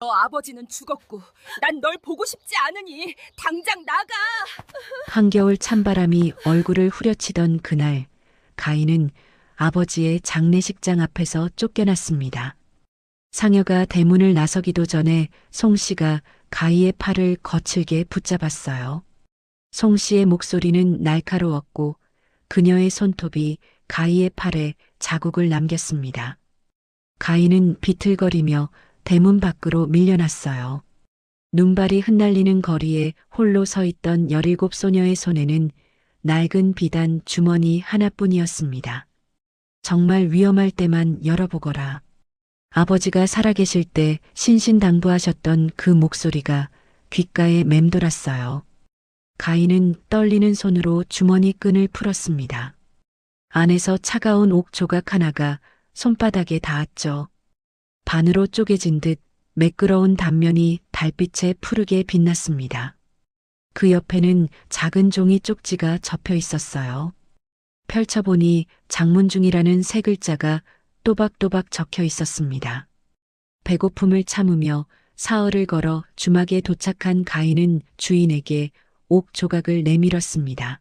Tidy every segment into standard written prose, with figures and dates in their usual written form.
너 아버지는 죽었고 난 널 보고 싶지 않으니 당장 나가. 한겨울 찬바람이 얼굴을 후려치던 그날, 가인은 아버지의 장례식장 앞에서 쫓겨났습니다. 상여가 대문을 나서기도 전에 송 씨가 가희의 팔을 거칠게 붙잡았어요. 송 씨의 목소리는 날카로웠고 그녀의 손톱이 가희의 팔에 자국을 남겼습니다. 가희는 비틀거리며 대문 밖으로 밀려났어요. 눈발이 흩날리는 거리에 홀로 서 있던 17 소녀의 손에는 낡은 비단 주머니 하나뿐이었습니다. 정말 위험할 때만 열어보거라. 아버지가 살아계실 때 신신당부하셨던 그 목소리가 귓가에 맴돌았어요. 가인은 떨리는 손으로 주머니 끈을 풀었습니다. 안에서 차가운 옥 조각 하나가 손바닥에 닿았죠. 반으로 쪼개진 듯 매끄러운 단면이 달빛에 푸르게 빛났습니다. 그 옆에는 작은 종이 쪽지가 접혀 있었어요. 펼쳐보니 장문중이라는 세 글자가 또박또박 적혀 있었습니다. 배고픔을 참으며 사흘을 걸어 주막에 도착한 가인은 주인에게 옥 조각을 내밀었습니다.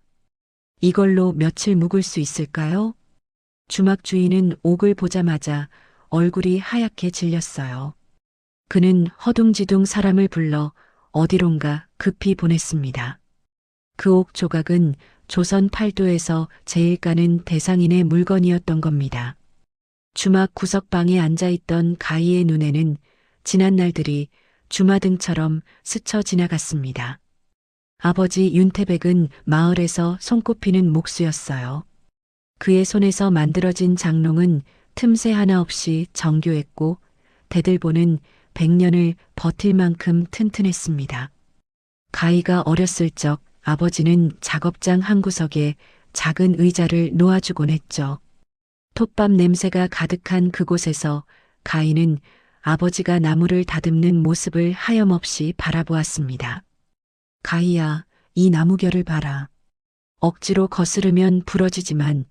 이걸로 며칠 묵을 수 있을까요? 주막 주인은 옥을 보자마자 얼굴이 하얗게 질렸어요. 그는 허둥지둥 사람을 불러 어디론가 급히 보냈습니다. 그 옥 조각은 조선 팔도에서 제일 가는 대상인의 물건이었던 겁니다. 주막 구석방에 앉아있던 가희의 눈에는 지난 날들이 주마등처럼 스쳐 지나갔습니다. 아버지 윤태백은 마을에서 손꼽히는 목수였어요. 그의 손에서 만들어진 장롱은 틈새 하나 없이 정교했고 대들보는 100년을 버틸 만큼 튼튼했습니다. 가희가 어렸을 적 아버지는 작업장 한 구석에 작은 의자를 놓아주곤 했죠. 톱밥 냄새가 가득한 그곳에서 가희는 아버지가 나무를 다듬는 모습을 하염없이 바라보았습니다. 가희야, 이 나무결을 봐라. 억지로 거스르면 부러지지만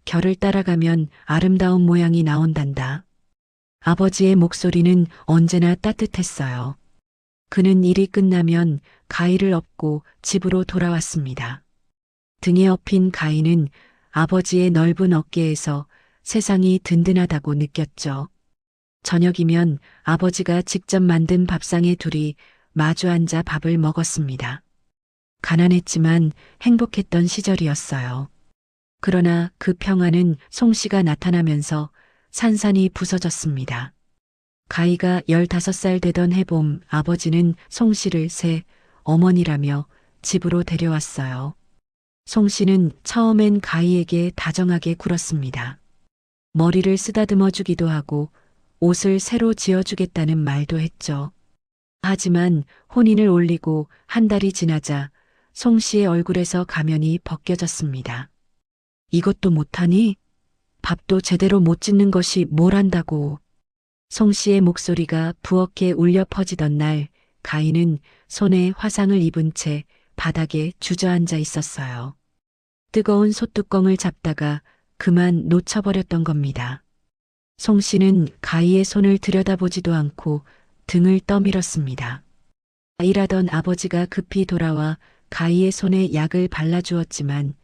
결을 따라가면 아름다운 모양이 나온단다. 아버지의 목소리는 언제나 따뜻했어요. 그는 일이 끝나면 가희를 업고 집으로 돌아왔습니다. 등에 업힌 가희는 아버지의 넓은 어깨에서 세상이 든든하다고 느꼈죠. 저녁이면 아버지가 직접 만든 밥상에 둘이 마주 앉아 밥을 먹었습니다. 가난했지만 행복했던 시절이었어요. 그러나 그 평화는 송 씨가 나타나면서 산산이 부서졌습니다. 가희가 15살 되던 해봄 아버지는 송 씨를 새 어머니라며 집으로 데려왔어요. 송 씨는 처음엔 가희에게 다정하게 굴었습니다. 머리를 쓰다듬어 주기도 하고 옷을 새로 지어주겠다는 말도 했죠. 하지만 혼인을 올리고 한 달이 지나자 송 씨의 얼굴에서 가면이 벗겨졌습니다. 이것도 못하니? 밥도 제대로 못 짓는 것이 뭘 한다고. 송 씨의 목소리가 부엌에 울려 퍼지던 날 가희는 손에 화상을 입은 채 바닥에 주저앉아 있었어요. 뜨거운 솥뚜껑을 잡다가 그만 놓쳐버렸던 겁니다. 송 씨는 가희의 손을 들여다보지도 않고 등을 떠밀었습니다. 일하던 아버지가 급히 돌아와 가희의 손에 약을 발라주었지만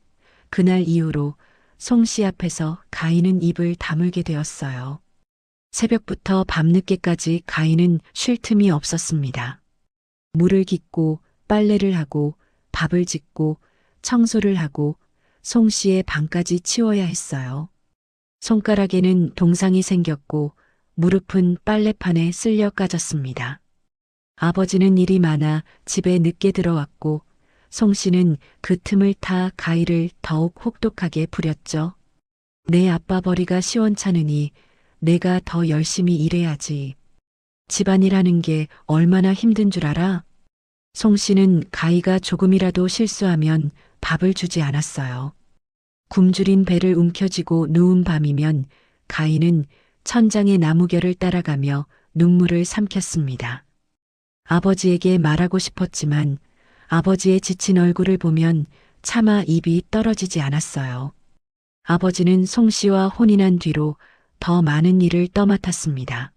그날 이후로 송 씨 앞에서 가희는 입을 다물게 되었어요. 새벽부터 밤늦게까지 가희는 쉴 틈이 없었습니다. 물을 깃고 빨래를 하고 밥을 짓고 청소를 하고 송 씨의 방까지 치워야 했어요. 손가락에는 동상이 생겼고 무릎은 빨래판에 쓸려 까졌습니다. 아버지는 일이 많아 집에 늦게 들어왔고 송 씨는 그 틈을 타 가희를 더욱 혹독하게 부렸죠. 내 아빠 벌이가 시원찮으니 내가 더 열심히 일해야지. 집안일 하는 게 얼마나 힘든 줄 알아? 송 씨는 가희가 조금이라도 실수하면 밥을 주지 않았어요. 굶주린 배를 움켜쥐고 누운 밤이면 가희는 천장의 나무결을 따라가며 눈물을 삼켰습니다. 아버지에게 말하고 싶었지만 아버지의 지친 얼굴을 보면 차마 입이 떨어지지 않았어요. 아버지는 송 씨와 혼인한 뒤로 더 많은 일을 떠맡았습니다.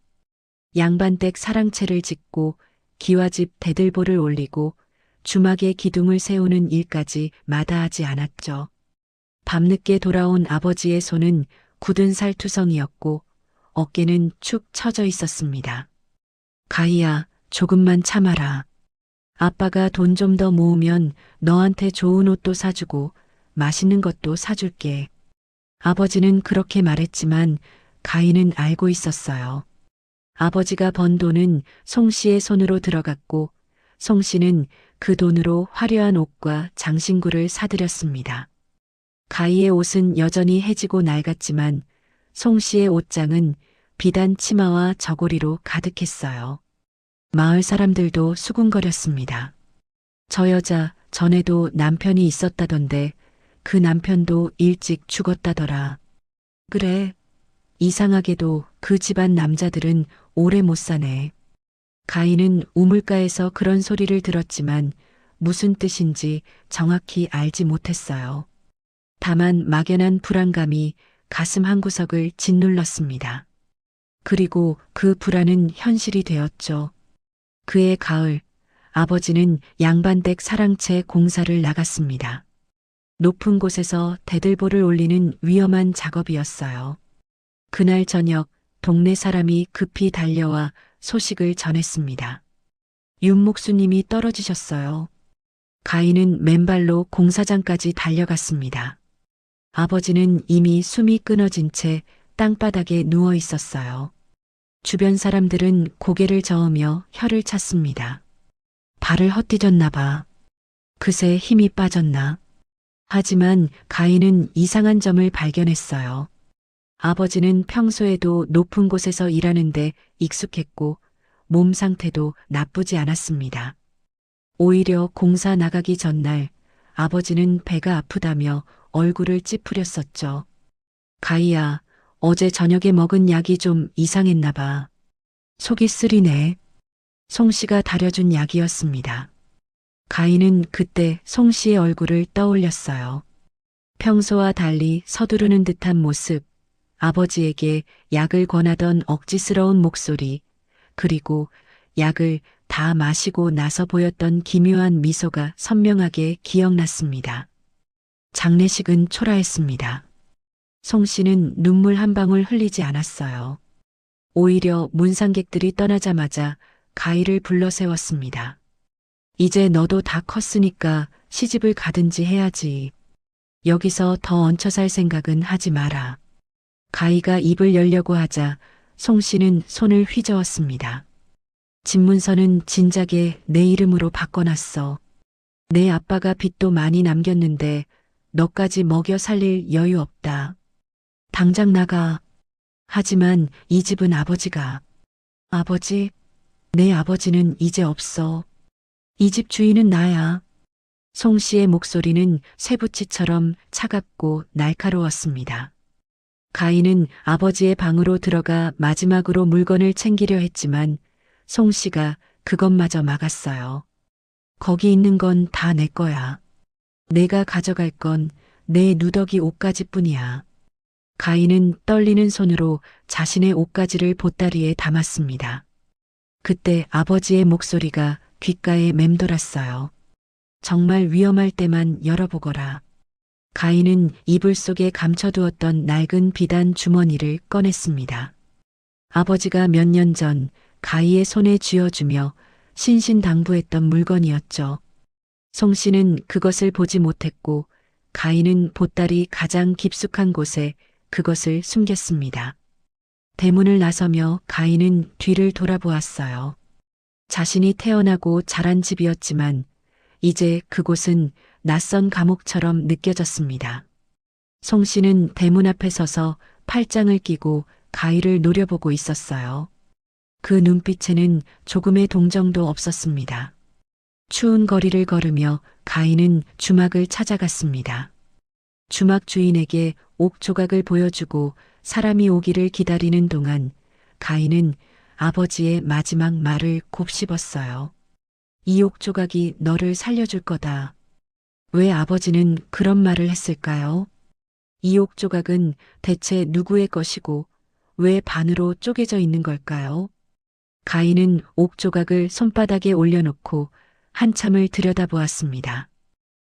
양반댁 사랑채를 짓고 기와집 대들보를 올리고 주막에 기둥을 세우는 일까지 마다하지 않았죠. 밤늦게 돌아온 아버지의 손은 굳은 살투성이었고 어깨는 축 처져 있었습니다. 가희야, 조금만 참아라. 아빠가 돈 좀 더 모으면 너한테 좋은 옷도 사주고 맛있는 것도 사줄게. 아버지는 그렇게 말했지만 가희는 알고 있었어요. 아버지가 번 돈은 송 씨의 손으로 들어갔고 송 씨는 그 돈으로 화려한 옷과 장신구를 사들였습니다. 가희의 옷은 여전히 해지고 낡았지만 송 씨의 옷장은 비단 치마와 저고리로 가득했어요. 마을 사람들도 수군거렸습니다. 저 여자 전에도 남편이 있었다던데 그 남편도 일찍 죽었다더라. 그래. 이상하게도 그 집안 남자들은 오래 못 사네. 가희는 우물가에서 그런 소리를 들었지만 무슨 뜻인지 정확히 알지 못했어요. 다만 막연한 불안감이 가슴 한구석을 짓눌렀습니다. 그리고 그 불안은 현실이 되었죠. 그해 가을, 아버지는 양반댁 사랑채 공사를 나갔습니다. 높은 곳에서 대들보를 올리는 위험한 작업이었어요. 그날 저녁 동네 사람이 급히 달려와 소식을 전했습니다. 윤목수님이 떨어지셨어요. 가희는 맨발로 공사장까지 달려갔습니다. 아버지는 이미 숨이 끊어진 채 땅바닥에 누워 있었어요. 주변 사람들은 고개를 저으며 혀를 찼습니다. 발을 헛디뎠나 봐. 그새 힘이 빠졌나. 하지만 가희는 이상한 점을 발견했어요. 아버지는 평소에도 높은 곳에서 일하는데 익숙했고 몸 상태도 나쁘지 않았습니다. 오히려 공사 나가기 전날 아버지는 배가 아프다며 얼굴을 찌푸렸었죠. 가희야, 어제 저녁에 먹은 약이 좀 이상했나 봐. 속이 쓰리네. 송 씨가 다려준 약이었습니다. 가희는 그때 송 씨의 얼굴을 떠올렸어요. 평소와 달리 서두르는 듯한 모습, 아버지에게 약을 권하던 억지스러운 목소리, 그리고 약을 다 마시고 나서 보였던 기묘한 미소가 선명하게 기억났습니다. 장례식은 초라했습니다. 송 씨는 눈물 한 방울 흘리지 않았어요. 오히려 문상객들이 떠나자마자 가희를 불러 세웠습니다. 이제 너도 다 컸으니까 시집을 가든지 해야지. 여기서 더 얹혀 살 생각은 하지 마라. 가희가 입을 열려고 하자 송 씨는 손을 휘저었습니다. 집문서는 진작에 내 이름으로 바꿔놨어. 내 아빠가 빚도 많이 남겼는데 너까지 먹여 살릴 여유 없다. 당장 나가. 하지만 이 집은 아버지가. 아버지? 내 아버지는 이제 없어. 이 집 주인은 나야. 송 씨의 목소리는 쇠붙이처럼 차갑고 날카로웠습니다. 가희는 아버지의 방으로 들어가 마지막으로 물건을 챙기려 했지만 송 씨가 그것마저 막았어요. 거기 있는 건 다 내 거야. 내가 가져갈 건 내 누더기 옷가지뿐이야. 가희는 떨리는 손으로 자신의 옷가지를 보따리에 담았습니다. 그때 아버지의 목소리가 귓가에 맴돌았어요. 정말 위험할 때만 열어보거라. 가희는 이불 속에 감춰두었던 낡은 비단 주머니를 꺼냈습니다. 아버지가 몇 년 전 가희의 손에 쥐어주며 신신당부했던 물건이었죠. 송 씨는 그것을 보지 못했고 가희는 보따리 가장 깊숙한 곳에 그것을 숨겼습니다. 대문을 나서며 가희는 뒤를 돌아보았어요. 자신이 태어나고 자란 집이었지만 이제 그곳은 낯선 감옥처럼 느껴졌습니다. 송 씨는 대문 앞에 서서 팔짱을 끼고 가희를 노려보고 있었어요. 그 눈빛에는 조금의 동정도 없었습니다. 추운 거리를 걸으며 가희는 주막을 찾아갔습니다. 주막 주인에게 옥 조각을 보여주고 사람이 오기를 기다리는 동안 가희는 아버지의 마지막 말을 곱씹었어요. 이 옥 조각이 너를 살려줄 거다. 왜 아버지는 그런 말을 했을까요? 이 옥 조각은 대체 누구의 것이고 왜 반으로 쪼개져 있는 걸까요? 가인은 옥 조각을 손바닥에 올려놓고 한참을 들여다보았습니다.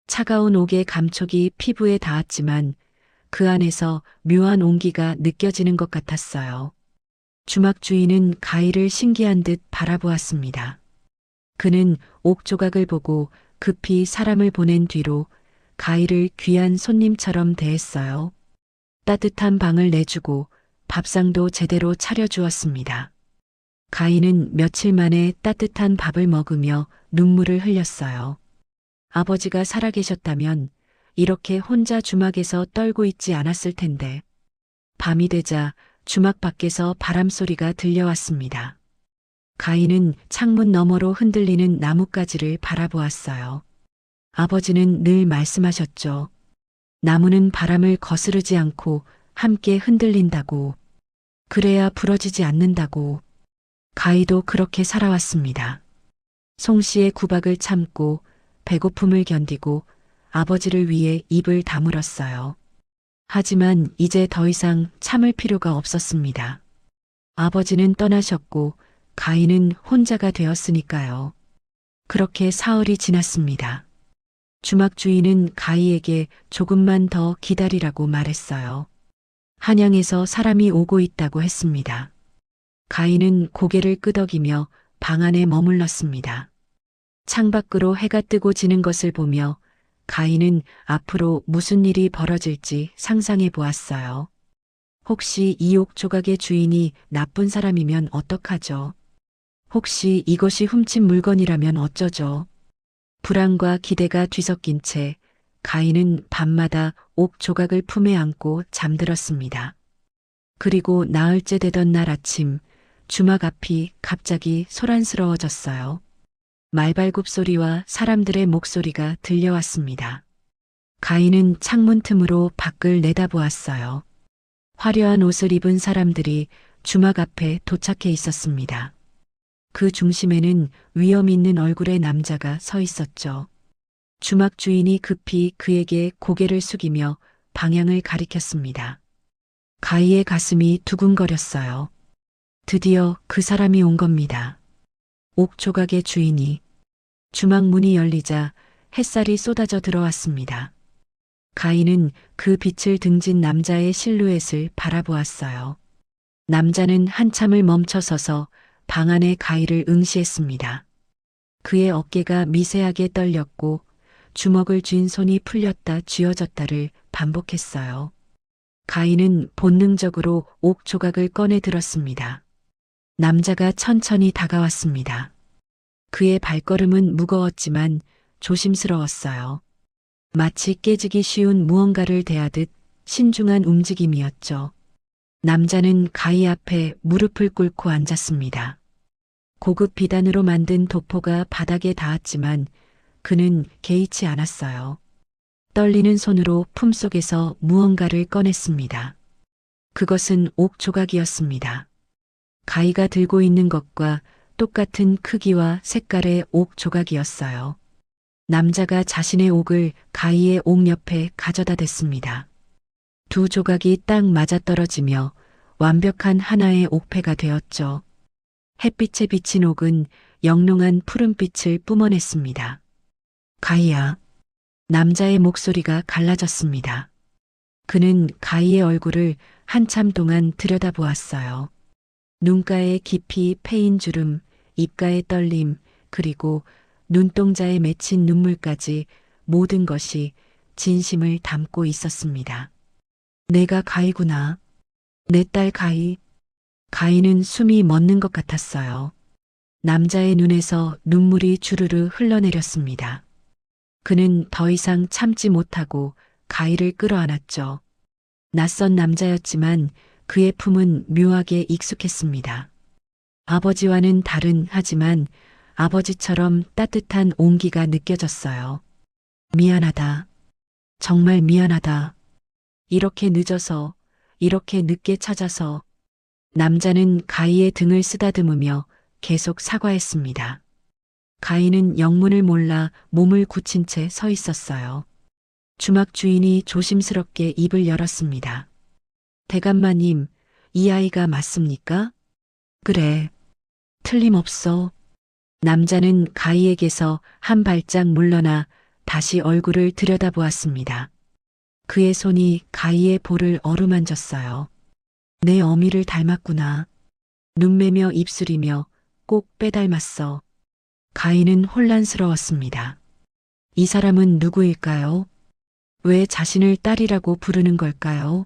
차가운 옥의 감촉이 피부에 닿았지만 그 안에서 묘한 온기가 느껴지는 것 같았어요. 주막 주인은 가희를 신기한 듯 바라보았습니다. 그는 옥 조각을 보고 급히 사람을 보낸 뒤로 가희를 귀한 손님처럼 대했어요. 따뜻한 방을 내주고 밥상도 제대로 차려주었습니다. 가희는 며칠 만에 따뜻한 밥을 먹으며 눈물을 흘렸어요. 아버지가 살아계셨다면 이렇게 혼자 주막에서 떨고 있지 않았을 텐데. 밤이 되자 주막 밖에서 바람소리가 들려왔습니다. 가희는 창문 너머로 흔들리는 나뭇가지를 바라보았어요. 아버지는 늘 말씀하셨죠. 나무는 바람을 거스르지 않고 함께 흔들린다고. 그래야 부러지지 않는다고. 가희도 그렇게 살아왔습니다. 송 씨의 구박을 참고 배고픔을 견디고 아버지를 위해 입을 다물었어요. 하지만 이제 더 이상 참을 필요가 없었습니다. 아버지는 떠나셨고 가희는 혼자가 되었으니까요. 그렇게 사흘이 지났습니다. 주막 주인은 가희에게 조금만 더 기다리라고 말했어요. 한양에서 사람이 오고 있다고 했습니다. 가희는 고개를 끄덕이며 방 안에 머물렀습니다. 창밖으로 해가 뜨고 지는 것을 보며 가희는 앞으로 무슨 일이 벌어질지 상상해 보았어요. 혹시 이 옥 조각의 주인이 나쁜 사람이면 어떡하죠? 혹시 이것이 훔친 물건이라면 어쩌죠? 불안과 기대가 뒤섞인 채 가희는 밤마다 옥 조각을 품에 안고 잠들었습니다. 그리고 나흘째 되던 날 아침 주막 앞이 갑자기 소란스러워졌어요. 말발굽 소리와 사람들의 목소리가 들려왔습니다. 가희는 창문 틈으로 밖을 내다보았어요. 화려한 옷을 입은 사람들이 주막 앞에 도착해 있었습니다. 그 중심에는 위험 있는 얼굴의 남자가 서 있었죠. 주막 주인이 급히 그에게 고개를 숙이며 방향을 가리켰습니다. 가희의 가슴이 두근거렸어요. 드디어 그 사람이 온 겁니다. 옥 조각의 주인이. 주막 문이 열리자 햇살이 쏟아져 들어왔습니다. 가희는 그 빛을 등진 남자의 실루엣을 바라보았어요. 남자는 한참을 멈춰서서 방 안의 가희를 응시했습니다. 그의 어깨가 미세하게 떨렸고 주먹을 쥔 손이 풀렸다 쥐어졌다를 반복했어요. 가희는 본능적으로 옥 조각을 꺼내 들었습니다. 남자가 천천히 다가왔습니다. 그의 발걸음은 무거웠지만 조심스러웠어요. 마치 깨지기 쉬운 무언가를 대하듯 신중한 움직임이었죠. 남자는 가희 앞에 무릎을 꿇고 앉았습니다. 고급 비단으로 만든 도포가 바닥에 닿았지만 그는 개의치 않았어요. 떨리는 손으로 품속에서 무언가를 꺼냈습니다. 그것은 옥 조각이었습니다. 가희가 들고 있는 것과 똑같은 크기와 색깔의 옥 조각이었어요. 남자가 자신의 옥을 가희의 옥 옆에 가져다 댔습니다. 두 조각이 딱 맞아떨어지며 완벽한 하나의 옥패가 되었죠. 햇빛에 비친 옥은 영롱한 푸른빛을 뿜어냈습니다. 가희야. 남자의 목소리가 갈라졌습니다. 그는 가희의 얼굴을 한참 동안 들여다보았어요. 눈가에 깊이 패인 주름, 입가의 떨림, 그리고 눈동자에 맺힌 눈물까지 모든 것이 진심을 담고 있었습니다. 내가 가희구나. 내 딸 가희. 가희는 숨이 멎는 것 같았어요. 남자의 눈에서 눈물이 주르르 흘러내렸습니다. 그는 더 이상 참지 못하고 가희를 끌어안았죠. 낯선 남자였지만 그의 품은 묘하게 익숙했습니다. 아버지와는 다른 하지만 아버지처럼 따뜻한 온기가 느껴졌어요. 미안하다. 정말 미안하다. 이렇게 늦어서, 이렇게 늦게 찾아서. 남자는 가희의 등을 쓰다듬으며 계속 사과했습니다. 가희는 영문을 몰라 몸을 굳힌 채 서 있었어요. 주막 주인이 조심스럽게 입을 열었습니다. 대감마님, 이 아이가 맞습니까? 그래. 틀림없어. 남자는 가희에게서 한 발짝 물러나 다시 얼굴을 들여다보았습니다. 그의 손이 가희의 볼을 어루만졌어요. 내 어미를 닮았구나. 눈매며 입술이며 꼭 빼닮았어. 가희는 혼란스러웠습니다. 이 사람은 누구일까요? 왜 자신을 딸이라고 부르는 걸까요?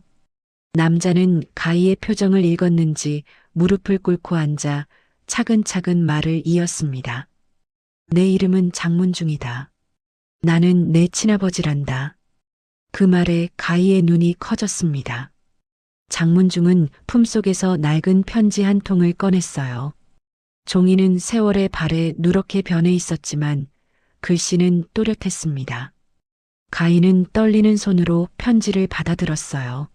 남자는 가희의 표정을 읽었는지 무릎을 꿇고 앉아 차근차근 말을 이었습니다. 내 이름은 장문중이다. 나는 내 친아버지란다. 그 말에 가희의 눈이 커졌습니다. 장문중은 품속에서 낡은 편지 한 통을 꺼냈어요. 종이는 세월의 발에 누렇게 변해 있었지만 글씨는 또렷했습니다. 가희는 떨리는 손으로 편지를 받아들었어요.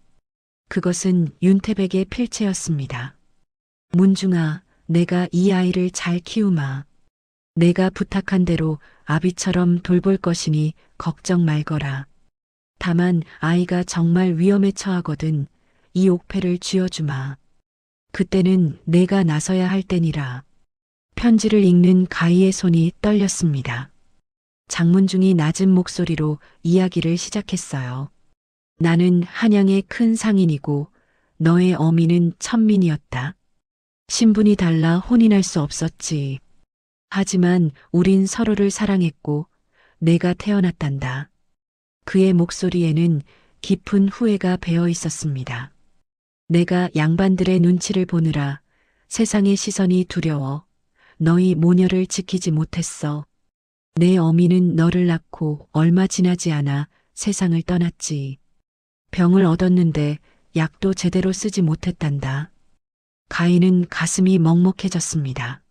그것은 윤태백의 필체였습니다. 문중아, 내가 이 아이를 잘 키우마. 내가 부탁한 대로 아비처럼 돌볼 것이니 걱정 말거라. 다만 아이가 정말 위험에 처하거든 이 옥패를 쥐어주마. 그때는 내가 나서야 할 때니라. 편지를 읽는 가희의 손이 떨렸습니다. 장문중이 낮은 목소리로 이야기를 시작했어요. 나는 한양의 큰 상인이고 너의 어미는 천민이었다. 신분이 달라 혼인할 수 없었지. 하지만 우린 서로를 사랑했고 내가 태어났단다. 그의 목소리에는 깊은 후회가 배어 있었습니다. 내가 양반들의 눈치를 보느라 세상의 시선이 두려워 너희 모녀를 지키지 못했어. 내 어미는 너를 낳고 얼마 지나지 않아 세상을 떠났지. 병을 얻었는데 약도 제대로 쓰지 못했단다. 가희는 가슴이 먹먹해졌습니다.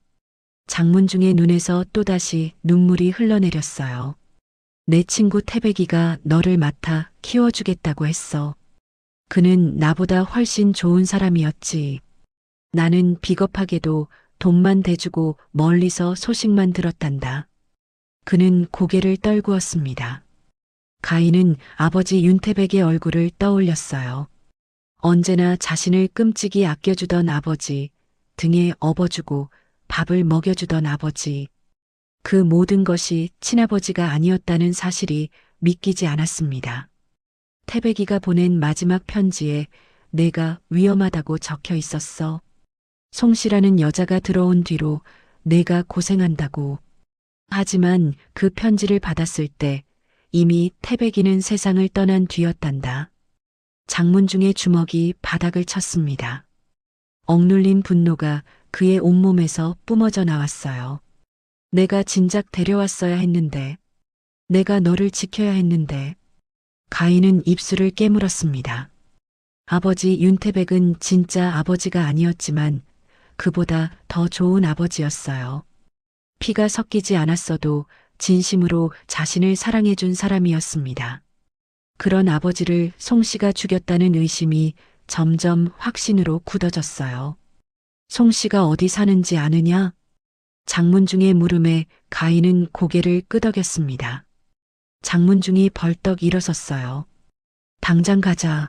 장문중의 눈에서 또다시 눈물이 흘러내렸어요. 내 친구 태백이가 너를 맡아 키워주겠다고 했어. 그는 나보다 훨씬 좋은 사람이었지. 나는 비겁하게도 돈만 대주고 멀리서 소식만 들었단다. 그는 고개를 떨구었습니다. 가희는 아버지 윤태백의 얼굴을 떠올렸어요. 언제나 자신을 끔찍이 아껴주던 아버지, 등에 업어주고 밥을 먹여주던 아버지. 그 모든 것이 친아버지가 아니었다는 사실이 믿기지 않았습니다. 태백이가 보낸 마지막 편지에 내가 위험하다고 적혀 있었어. 송씨라는 여자가 들어온 뒤로 내가 고생한다고. 하지만 그 편지를 받았을 때 이미 태백이는 세상을 떠난 뒤였단다. 장문중의 주먹이 바닥을 쳤습니다. 억눌린 분노가 그의 온몸에서 뿜어져 나왔어요. 내가 진작 데려왔어야 했는데, 내가 너를 지켜야 했는데. 가희는 입술을 깨물었습니다. 아버지 윤태백은 진짜 아버지가 아니었지만 그보다 더 좋은 아버지였어요. 피가 섞이지 않았어도 진심으로 자신을 사랑해준 사람이었습니다. 그런 아버지를 송씨가 죽였다는 의심이 점점 확신으로 굳어졌어요. 송씨가 어디 사는지 아느냐? 장문중의 물음에 가희는 고개를 끄덕였습니다. 장문중이 벌떡 일어섰어요. 당장 가자.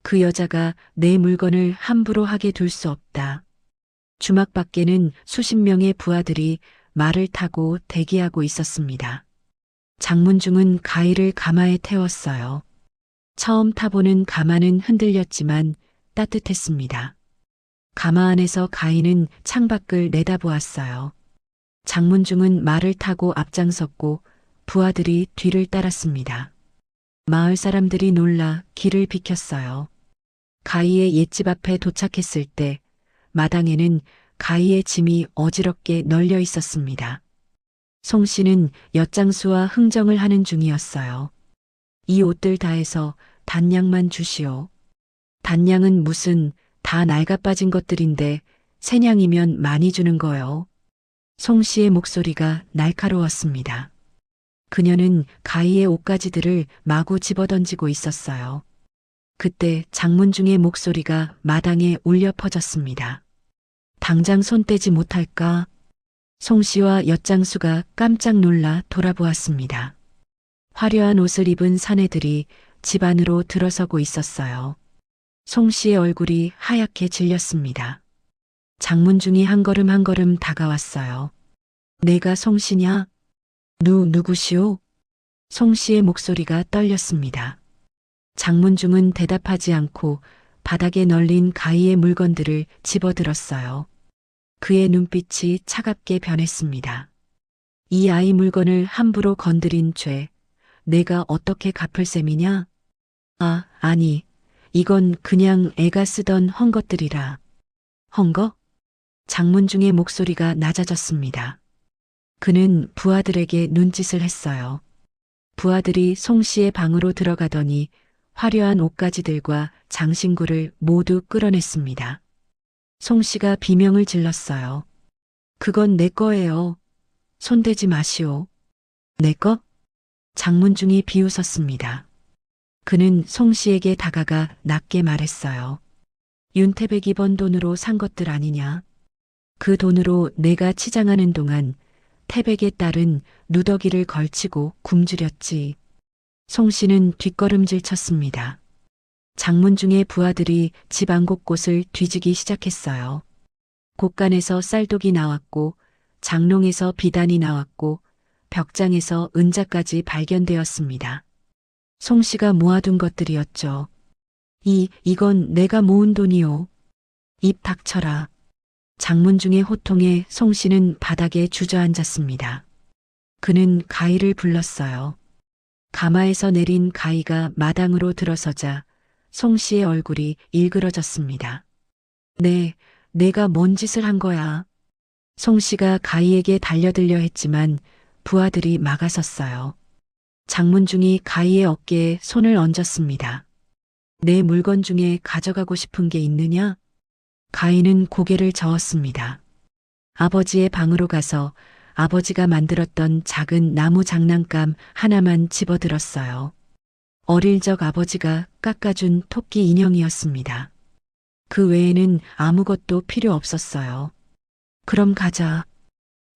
그 여자가 내 물건을 함부로 하게 둘 수 없다. 주막 밖에는 수십 명의 부하들이 말을 타고 대기하고 있었습니다. 장문중은 가희를 가마에 태웠어요. 처음 타보는 가마는 흔들렸지만 따뜻했습니다. 가마 안에서 가희는 창밖을 내다보았어요. 장문중은 말을 타고 앞장섰고 부하들이 뒤를 따랐습니다. 마을 사람들이 놀라 길을 비켰어요. 가희의 옛집 앞에 도착했을 때 마당에는 가희의 짐이 어지럽게 널려 있었습니다. 송씨는 엿장수와 흥정을 하는 중이었어요. 이 옷들 다 해서 단량만 주시오. 단량은 무슨 다 낡아 빠진 것들인데 새냥이면 많이 주는 거요. 송씨의 목소리가 날카로웠습니다. 그녀는 가희의 옷가지들을 마구 집어던지고 있었어요. 그때 장문중의 목소리가 마당에 울려 퍼졌습니다. 당장 손 떼지 못할까? 송씨와 엿장수가 깜짝 놀라 돌아보았습니다. 화려한 옷을 입은 사내들이 집 안으로 들어서고 있었어요. 송씨의 얼굴이 하얗게 질렸습니다. 장문중이 한 걸음 한 걸음 다가왔어요. 내가 송씨냐? 누구시오? 송씨의 목소리가 떨렸습니다. 장문중은 대답하지 않고 바닥에 널린 가희의 물건들을 집어들었어요. 그의 눈빛이 차갑게 변했습니다. 이 아이 물건을 함부로 건드린 죄, 내가 어떻게 갚을 셈이냐? 아니, 이건 그냥 애가 쓰던 헝겊들이라. 헝겊? 장문중의 목소리가 낮아졌습니다. 그는 부하들에게 눈짓을 했어요. 부하들이 송씨의 방으로 들어가더니 화려한 옷가지들과 장신구를 모두 끌어냈습니다. 송씨가 비명을 질렀어요. 그건 내 거예요. 손대지 마시오. 내 거? 장문중이 비웃었습니다. 그는 송씨에게 다가가 낮게 말했어요. 윤태백이 번 돈으로 산 것들 아니냐? 그 돈으로 내가 치장하는 동안 태백의 딸은 누더기를 걸치고 굶주렸지. 송씨는 뒷걸음질 쳤습니다. 장문중의 부하들이 집안 곳곳을 뒤지기 시작했어요. 곳간에서 쌀독이 나왔고 장롱에서 비단이 나왔고 벽장에서 은자까지 발견되었습니다. 송씨가 모아둔 것들이었죠. 이건 내가 모은 돈이요. 입 닥쳐라. 장문중의 호통에 송씨는 바닥에 주저앉았습니다. 그는 가희를 불렀어요. 가마에서 내린 가희가 마당으로 들어서자 송씨의 얼굴이 일그러졌습니다. 내가 뭔 짓을 한 거야? 송씨가 가희에게 달려들려 했지만 부하들이 막아섰어요. 장문중이 가희의 어깨에 손을 얹었습니다. 내 물건 중에 가져가고 싶은 게 있느냐? 가희는 고개를 저었습니다. 아버지의 방으로 가서 아버지가 만들었던 작은 나무 장난감 하나만 집어들었어요. 어릴 적 아버지가 깎아준 토끼 인형이었습니다. 그 외에는 아무것도 필요 없었어요. 그럼 가자.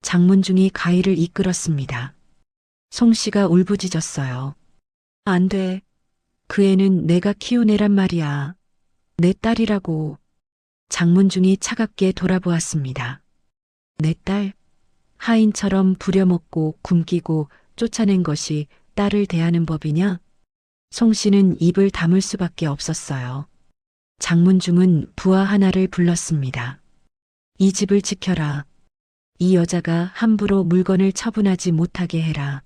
장문중이 가희를 이끌었습니다. 송씨가 울부짖었어요. 안 돼. 그 애는 내가 키운 애란 말이야. 내 딸이라고. 장문중이 차갑게 돌아보았습니다. 내 딸? 하인처럼 부려먹고 굶기고 쫓아낸 것이 딸을 대하는 법이냐? 송씨는 입을 다물 수밖에 없었어요. 장문중은 부하 하나를 불렀습니다. 이 집을 지켜라. 이 여자가 함부로 물건을 처분하지 못하게 해라.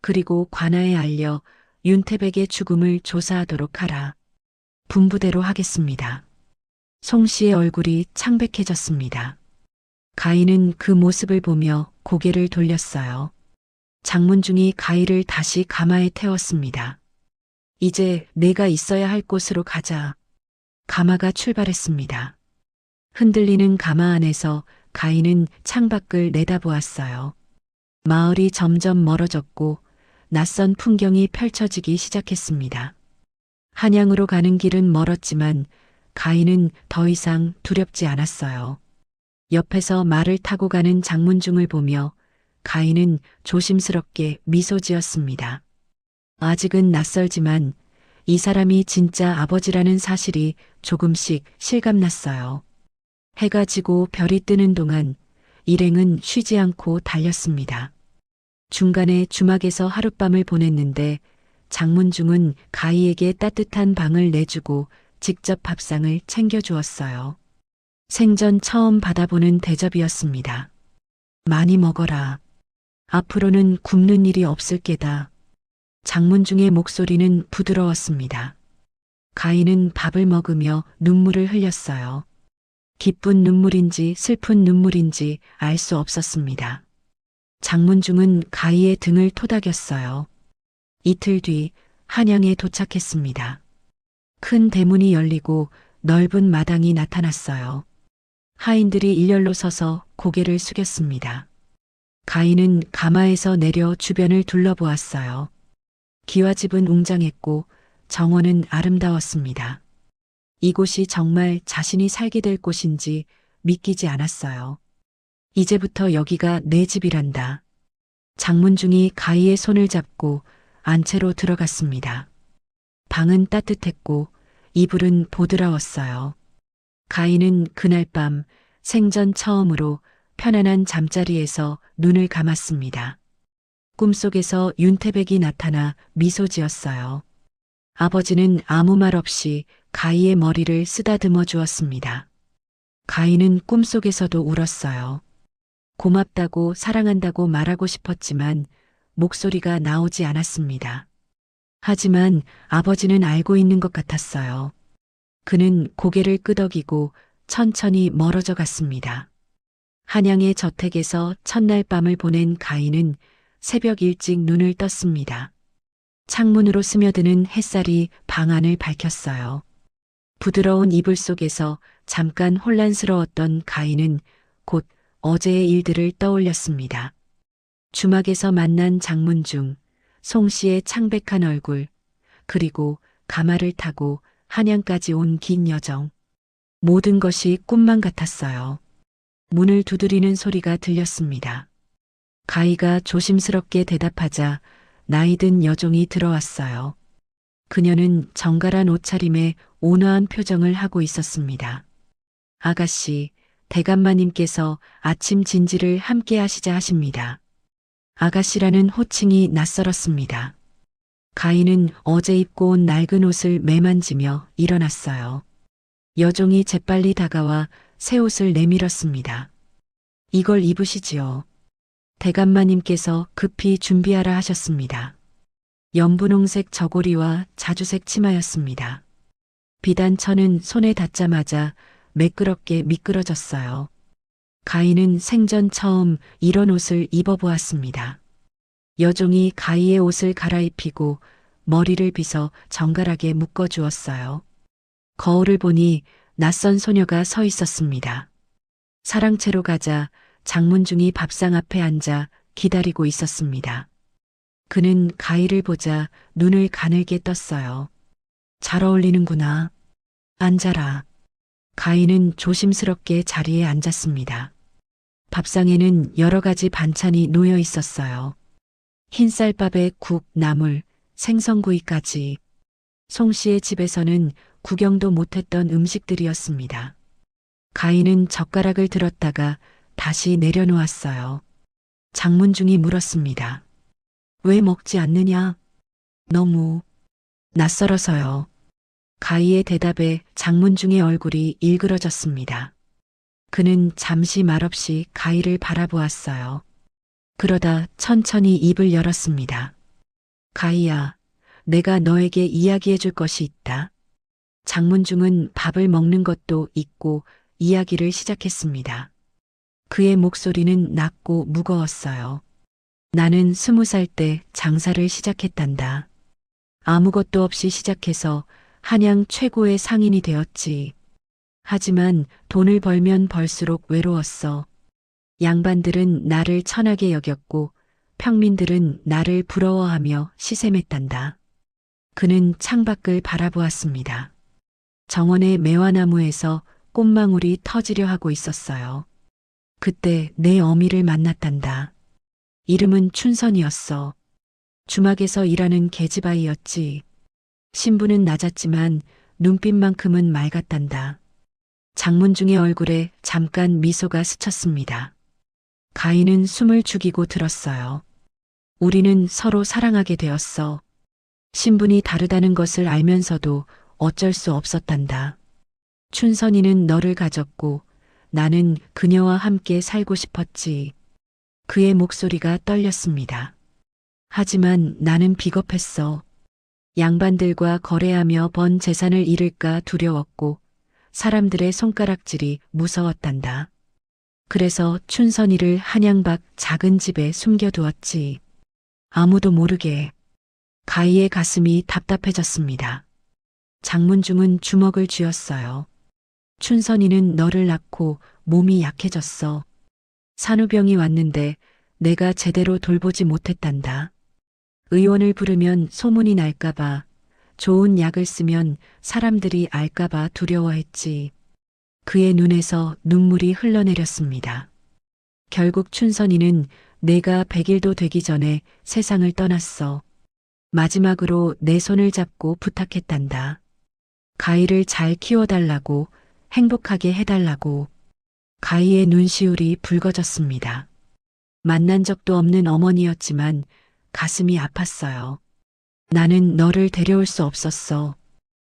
그리고 관아에 알려 윤태백의 죽음을 조사하도록 하라. 분부대로 하겠습니다. 송씨의 얼굴이 창백해졌습니다. 가희는 그 모습을 보며 고개를 돌렸어요. 장문중이 가희를 다시 가마에 태웠습니다. 이제 내가 있어야 할 곳으로 가자. 가마가 출발했습니다. 흔들리는 가마 안에서 가희는 창밖을 내다보았어요. 마을이 점점 멀어졌고 낯선 풍경이 펼쳐지기 시작했습니다. 한양으로 가는 길은 멀었지만 가희는 더 이상 두렵지 않았어요. 옆에서 말을 타고 가는 장문중을 보며 가희는 조심스럽게 미소 지었습니다. 아직은 낯설지만 이 사람이 진짜 아버지라는 사실이 조금씩 실감났어요. 해가 지고 별이 뜨는 동안 일행은 쉬지 않고 달렸습니다. 중간에 주막에서 하룻밤을 보냈는데 장문중은 가희에게 따뜻한 방을 내주고 직접 밥상을 챙겨주었어요. 생전 처음 받아보는 대접이었습니다. 많이 먹어라. 앞으로는 굶는 일이 없을 게다. 장문중의 목소리는 부드러웠습니다. 가희는 밥을 먹으며 눈물을 흘렸어요. 기쁜 눈물인지 슬픈 눈물인지 알 수 없었습니다. 장문중은 가희의 등을 토닥였어요. 이틀 뒤 한양에 도착했습니다. 큰 대문이 열리고 넓은 마당이 나타났어요. 하인들이 일렬로 서서 고개를 숙였습니다. 가희는 가마에서 내려 주변을 둘러보았어요. 기와집은 웅장했고 정원은 아름다웠습니다. 이곳이 정말 자신이 살게 될 곳인지 믿기지 않았어요. 이제부터 여기가 내 집이란다. 장문중이 가희의 손을 잡고 안채로 들어갔습니다. 방은 따뜻했고 이불은 보드라웠어요. 가희는 그날 밤 생전 처음으로 편안한 잠자리에서 눈을 감았습니다. 꿈속에서 윤태백이 나타나 미소 지었어요. 아버지는 아무 말 없이 가희의 머리를 쓰다듬어 주었습니다. 가희는 꿈속에서도 울었어요. 고맙다고 사랑한다고 말하고 싶었지만 목소리가 나오지 않았습니다. 하지만 아버지는 알고 있는 것 같았어요. 그는 고개를 끄덕이고 천천히 멀어져 갔습니다. 한양의 저택에서 첫날 밤을 보낸 가희는 새벽 일찍 눈을 떴습니다. 창문으로 스며드는 햇살이 방 안을 밝혔어요. 부드러운 이불 속에서 잠깐 혼란스러웠던 가희는 곧 어제의 일들을 떠올렸습니다. 주막에서 만난 장문중, 송 씨의 창백한 얼굴, 그리고 가마를 타고 한양까지 온 긴 여정. 모든 것이 꿈만 같았어요. 문을 두드리는 소리가 들렸습니다. 가희가 조심스럽게 대답하자 나이든 여종이 들어왔어요. 그녀는 정갈한 옷차림에 온화한 표정을 하고 있었습니다. 아가씨, 대감마님께서 아침 진지를 함께 하시자 하십니다. 아가씨라는 호칭이 낯설었습니다. 가희는 어제 입고 온 낡은 옷을 매만지며 일어났어요. 여종이 재빨리 다가와 새 옷을 내밀었습니다. 이걸 입으시지요. 대감마님께서 급히 준비하라 하셨습니다. 연분홍색 저고리와 자주색 치마였습니다. 비단천은 손에 닿자마자 매끄럽게 미끄러졌어요. 가희는 생전 처음 이런 옷을 입어보았습니다. 여종이 가희의 옷을 갈아입히고 머리를 빗어 정갈하게 묶어주었어요. 거울을 보니 낯선 소녀가 서 있었습니다. 사랑채로 가자 장문중이 밥상 앞에 앉아 기다리고 있었습니다. 그는 가희를 보자 눈을 가늘게 떴어요. 잘 어울리는구나. 앉아라. 가희는 조심스럽게 자리에 앉았습니다. 밥상에는 여러 가지 반찬이 놓여 있었어요. 흰쌀밥에 국, 나물, 생선구이까지. 송 씨의 집에서는 구경도 못했던 음식들이었습니다. 가희는 젓가락을 들었다가 다시 내려놓았어요. 장문중이 물었습니다. 왜 먹지 않느냐? 너무 낯설어서요. 가희의 대답에 장문중의 얼굴이 일그러졌습니다. 그는 잠시 말없이 가희를 바라보았어요. 그러다 천천히 입을 열었습니다. 가희야, 내가 너에게 이야기해 줄 것이 있다. 장문중은 밥을 먹는 것도 잊고 이야기를 시작했습니다. 그의 목소리는 낮고 무거웠어요. 나는 20살 때 장사를 시작했단다. 아무것도 없이 시작해서 한양 최고의 상인이 되었지. 하지만 돈을 벌면 벌수록 외로웠어. 양반들은 나를 천하게 여겼고 평민들은 나를 부러워하며 시샘했단다. 그는 창밖을 바라보았습니다. 정원의 매화나무에서 꽃망울이 터지려 하고 있었어요. 그때 내 어미를 만났단다. 이름은 춘선이었어. 주막에서 일하는 계집아이였지. 신분은 낮았지만 눈빛만큼은 맑았단다. 장문중의 얼굴에 잠깐 미소가 스쳤습니다. 가희는 숨을 죽이고 들었어요. 우리는 서로 사랑하게 되었어. 신분이 다르다는 것을 알면서도 어쩔 수 없었단다. 춘선이는 너를 가졌고 나는 그녀와 함께 살고 싶었지. 그의 목소리가 떨렸습니다. 하지만 나는 비겁했어. 양반들과 거래하며 번 재산을 잃을까 두려웠고 사람들의 손가락질이 무서웠단다. 그래서 춘선이를 한양 밖 작은 집에 숨겨두었지. 아무도 모르게. 가희의 가슴이 답답해졌습니다. 장문중은 주먹을 쥐었어요. 춘선이는 너를 낳고 몸이 약해졌어. 산후병이 왔는데 내가 제대로 돌보지 못했단다. 의원을 부르면 소문이 날까봐, 좋은 약을 쓰면 사람들이 알까봐 두려워했지. 그의 눈에서 눈물이 흘러내렸습니다. 결국 춘선이는 내가 100일도 되기 전에 세상을 떠났어. 마지막으로 내 손을 잡고 부탁했단다. 가희를 잘 키워달라고, 행복하게 해달라고. 가희의 눈시울이 붉어졌습니다. 만난 적도 없는 어머니였지만 가슴이 아팠어요. 나는 너를 데려올 수 없었어.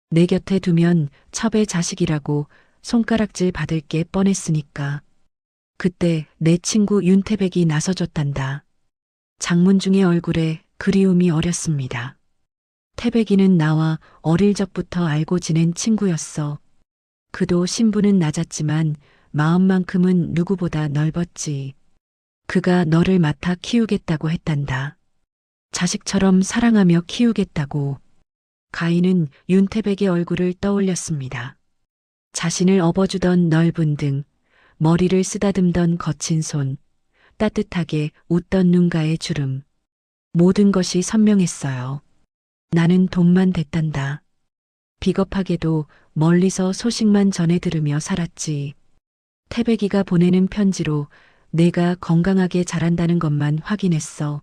내 곁에 두면 첩의 자식이라고 손가락질 받을 게 뻔했으니까. 그때 내 친구 윤태백이 나서줬단다. 장문중의 얼굴에 그리움이 어렸습니다. 태백이는 나와 어릴 적부터 알고 지낸 친구였어. 그도 신분은 낮았지만 마음만큼은 누구보다 넓었지. 그가 너를 맡아 키우겠다고 했단다. 자식처럼 사랑하며 키우겠다고. 가인은 윤태백의 얼굴을 떠올렸습니다. 자신을 업어주던 넓은 등, 머리를 쓰다듬던 거친 손, 따뜻하게 웃던 눈가의 주름. 모든 것이 선명했어요. 나는 돈만 됐단다. 비겁하게도 멀리서 소식만 전해 들으며 살았지. 태백이가 보내는 편지로 내가 건강하게 자란다는 것만 확인했어.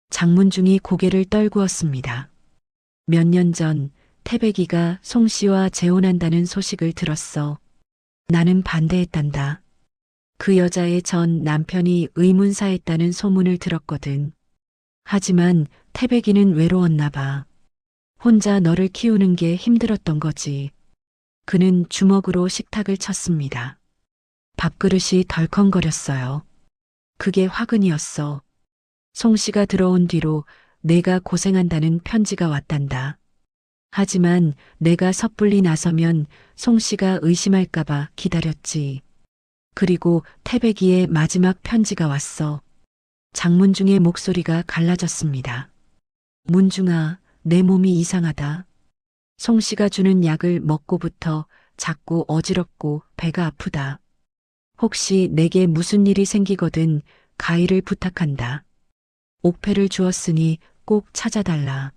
장문중이 고개를 떨구었습니다. 몇 년 전 태백이가 송 씨와 재혼한다는 소식을 들었어. 나는 반대했단다. 그 여자의 전 남편이 의문사했다는 소문을 들었거든. 하지만 태백이는 외로웠나 봐. 혼자 너를 키우는 게 힘들었던 거지. 그는 주먹으로 식탁을 쳤습니다. 밥그릇이 덜컹거렸어요. 그게 화근이었어. 송 씨가 들어온 뒤로 내가 고생한다는 편지가 왔단다. 하지만 내가 섣불리 나서면 송 씨가 의심할까봐 기다렸지. 그리고 태백이의 마지막 편지가 왔어. 장문중의 목소리가 갈라졌습니다. 문중아, 내 몸이 이상하다. 송 씨가 주는 약을 먹고부터 자꾸 어지럽고 배가 아프다. 혹시 내게 무슨 일이 생기거든 가희를 부탁한다. 옥패를 주었으니 꼭 찾아달라.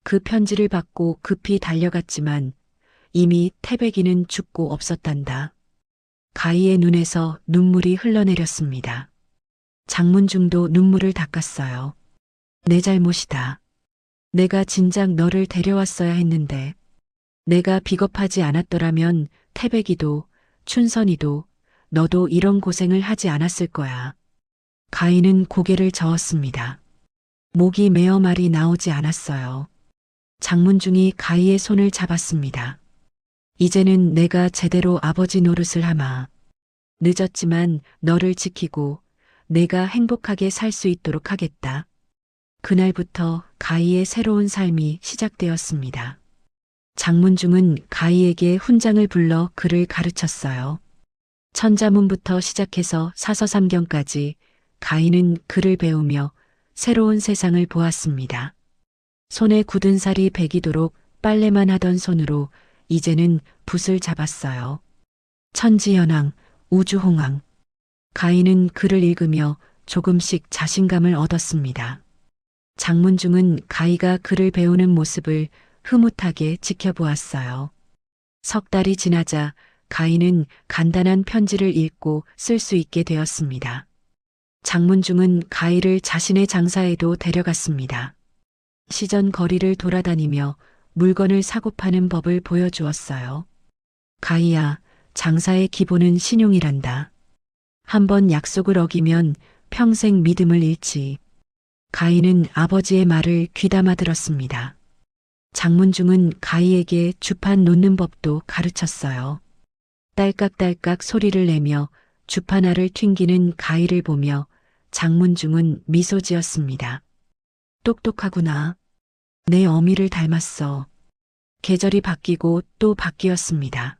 그 편지를 받고 급히 달려갔지만 이미 태백이는 죽고 없었단다. 가희의 눈에서 눈물이 흘러내렸습니다. 장문중도 눈물을 닦았어요. 내 잘못이다. 내가 진작 너를 데려왔어야 했는데 내가 비겁하지 않았더라면 태백이도 춘선이도 너도 이런 고생을 하지 않았을 거야. 가희는 고개를 저었습니다. 목이 메어 말이 나오지 않았어요. 장문중이 가희의 손을 잡았습니다. 이제는 내가 제대로 아버지 노릇을 하마. 늦었지만 너를 지키고 내가 행복하게 살 수 있도록 하겠다. 그날부터 가희의 새로운 삶이 시작되었습니다. 장문중은 가희에게 훈장을 불러 글을 가르쳤어요. 천자문부터 시작해서 사서삼경까지 가희는 글을 배우며 새로운 세상을 보았습니다. 손에 굳은 살이 배기도록 빨래만 하던 손으로 이제는 붓을 잡았어요. 천지연왕, 우주홍왕. 가희는 글을 읽으며 조금씩 자신감을 얻었습니다. 장문중은 가희가 글을 배우는 모습을 흐뭇하게 지켜보았어요. 석 달이 지나자 가희는 간단한 편지를 읽고 쓸 수 있게 되었습니다. 장문중은 가희를 자신의 장사에도 데려갔습니다. 시전 거리를 돌아다니며 물건을 사고 파는 법을 보여주었어요. 가희야, 장사의 기본은 신용이란다. 한번 약속을 어기면 평생 믿음을 잃지. 가희는 아버지의 말을 귀담아 들었습니다. 장문중은 가희에게 주판 놓는 법도 가르쳤어요. 딸깍딸깍 소리를 내며 주판 알을 튕기는 가희를 보며 장문중은 미소 지었습니다. 똑똑하구나. 내 어미를 닮았어. 계절이 바뀌고 또 바뀌었습니다.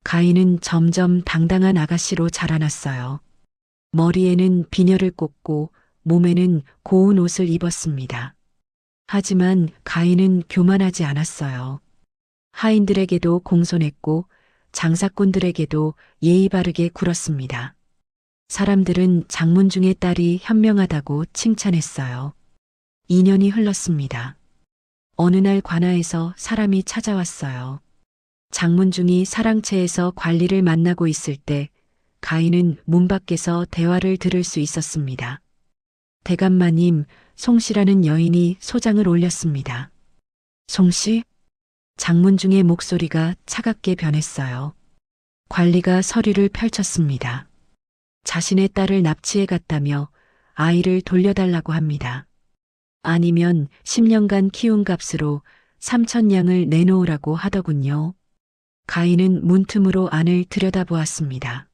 가희는 점점 당당한 아가씨로 자라났어요. 머리에는 비녀를 꽂고 몸에는 고운 옷을 입었습니다. 하지만 가희는 교만하지 않았어요. 하인들에게도 공손했고 장사꾼들에게도 예의 바르게 굴었습니다. 사람들은 장문중의 딸이 현명하다고 칭찬했어요. 2년이 흘렀습니다. 어느 날 관아에서 사람이 찾아왔어요. 장문중이 사랑채에서 관리를 만나고 있을 때 가희는 문 밖에서 대화를 들을 수 있었습니다. 대감마님, 송씨라는 여인이 소장을 올렸습니다. 송씨? 장문중의 목소리가 차갑게 변했어요. 관리가 서류를 펼쳤습니다. 자신의 딸을 납치해 갔다며 아이를 돌려달라고 합니다. 아니면 10년간 키운 값으로 3,000냥을 내놓으라고 하더군요. 가인은 문틈으로 안을 들여다보았습니다.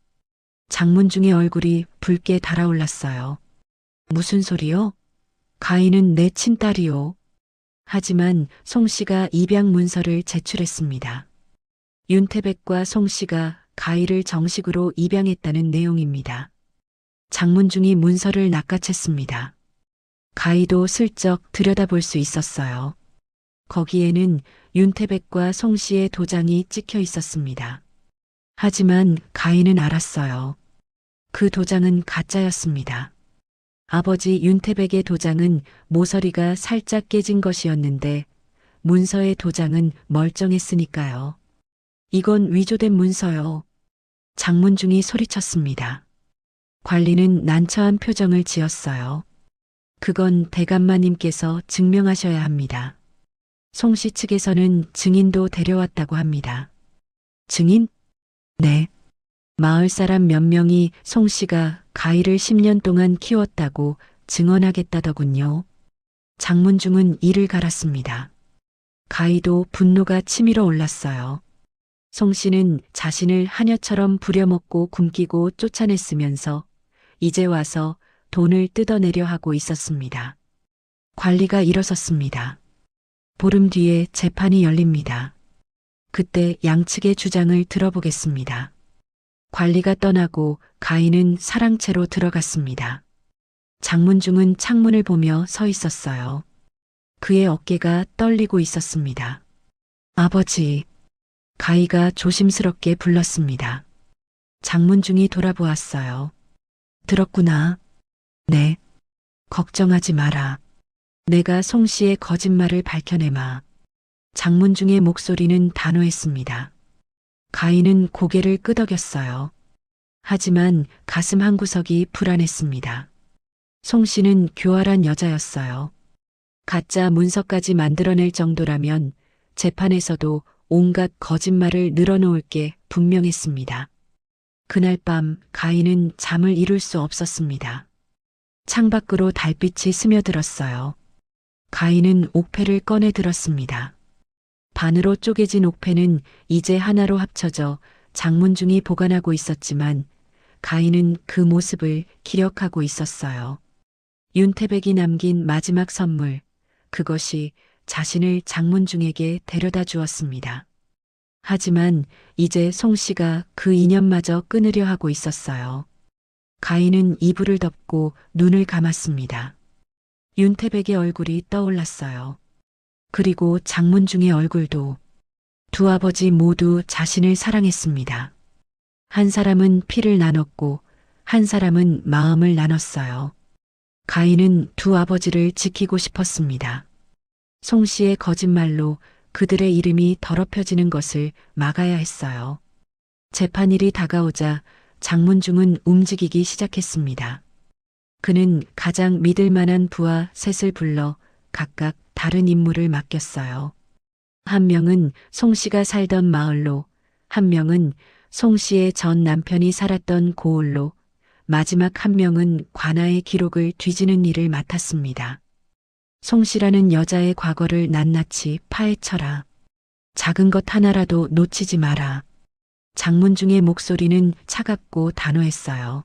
장문중의 얼굴이 붉게 달아올랐어요. 무슨 소리요? 가인은 내 친딸이요. 하지만 송 씨가 입양 문서를 제출했습니다. 윤태백과 송 씨가 가희를 정식으로 입양했다는 내용입니다. 장문중이 문서를 낚아챘습니다. 가희도 슬쩍 들여다볼 수 있었어요. 거기에는 윤태백과 송 씨의 도장이 찍혀 있었습니다. 하지만 가희는 알았어요. 그 도장은 가짜였습니다. 아버지 윤태백의 도장은 모서리가 살짝 깨진 것이었는데 문서의 도장은 멀쩡했으니까요. 이건 위조된 문서요. 장문중이 소리쳤습니다. 관리는 난처한 표정을 지었어요. 그건 대감마님께서 증명하셔야 합니다. 송 씨 측에서는 증인도 데려왔다고 합니다. 증인? 네. 마을 사람 몇 명이 송 씨가 가희를 10년 동안 키웠다고 증언하겠다더군요. 장문중은 이를 갈았습니다. 가희도 분노가 치밀어 올랐어요. 송 씨는 자신을 하녀처럼 부려먹고 굶기고 쫓아냈으면서 이제 와서 돈을 뜯어내려 하고 있었습니다. 관리가 일어섰습니다. 보름 뒤에 재판이 열립니다. 그때 양측의 주장을 들어보겠습니다. 관리가 떠나고 가희는 사랑채로 들어갔습니다. 장문중은 창문을 보며 서 있었어요. 그의 어깨가 떨리고 있었습니다. 아버지, 가희가 조심스럽게 불렀습니다. 장문중이 돌아보았어요. 들었구나. 네. 걱정하지 마라. 내가 송 씨의 거짓말을 밝혀내마. 장문중의 목소리는 단호했습니다. 가희는 고개를 끄덕였어요. 하지만 가슴 한구석이 불안했습니다. 송 씨는 교활한 여자였어요. 가짜 문서까지 만들어낼 정도라면 재판에서도 온갖 거짓말을 늘어놓을 게 분명했습니다. 그날 밤 가희는 잠을 이룰 수 없었습니다. 창밖으로 달빛이 스며들었어요. 가희는 옥패를 꺼내 들었습니다. 반으로 쪼개진 옥패는 이제 하나로 합쳐져 장문중이 보관하고 있었지만 가희는 그 모습을 기억하고 있었어요. 윤태백이 남긴 마지막 선물, 그것이 자신을 장문중에게 데려다 주었습니다. 하지만 이제 송 씨가 그 인연마저 끊으려 하고 있었어요. 가희는 이불을 덮고 눈을 감았습니다. 윤태백의 얼굴이 떠올랐어요. 그리고 장문중의 얼굴도. 두 아버지 모두 자신을 사랑했습니다. 한 사람은 피를 나눴고 한 사람은 마음을 나눴어요. 가희는 두 아버지를 지키고 싶었습니다. 송 씨의 거짓말로 그들의 이름이 더럽혀지는 것을 막아야 했어요. 재판일이 다가오자 장문중은 움직이기 시작했습니다. 그는 가장 믿을 만한 부하 셋을 불러 각각 다른 임무를 맡겼어요. 한 명은 송 씨가 살던 마을로, 한 명은 송 씨의 전 남편이 살았던 고을로, 마지막 한 명은 관아의 기록을 뒤지는 일을 맡았습니다. 송 씨라는 여자의 과거를 낱낱이 파헤쳐라. 작은 것 하나라도 놓치지 마라. 장문중의 목소리는 차갑고 단호했어요.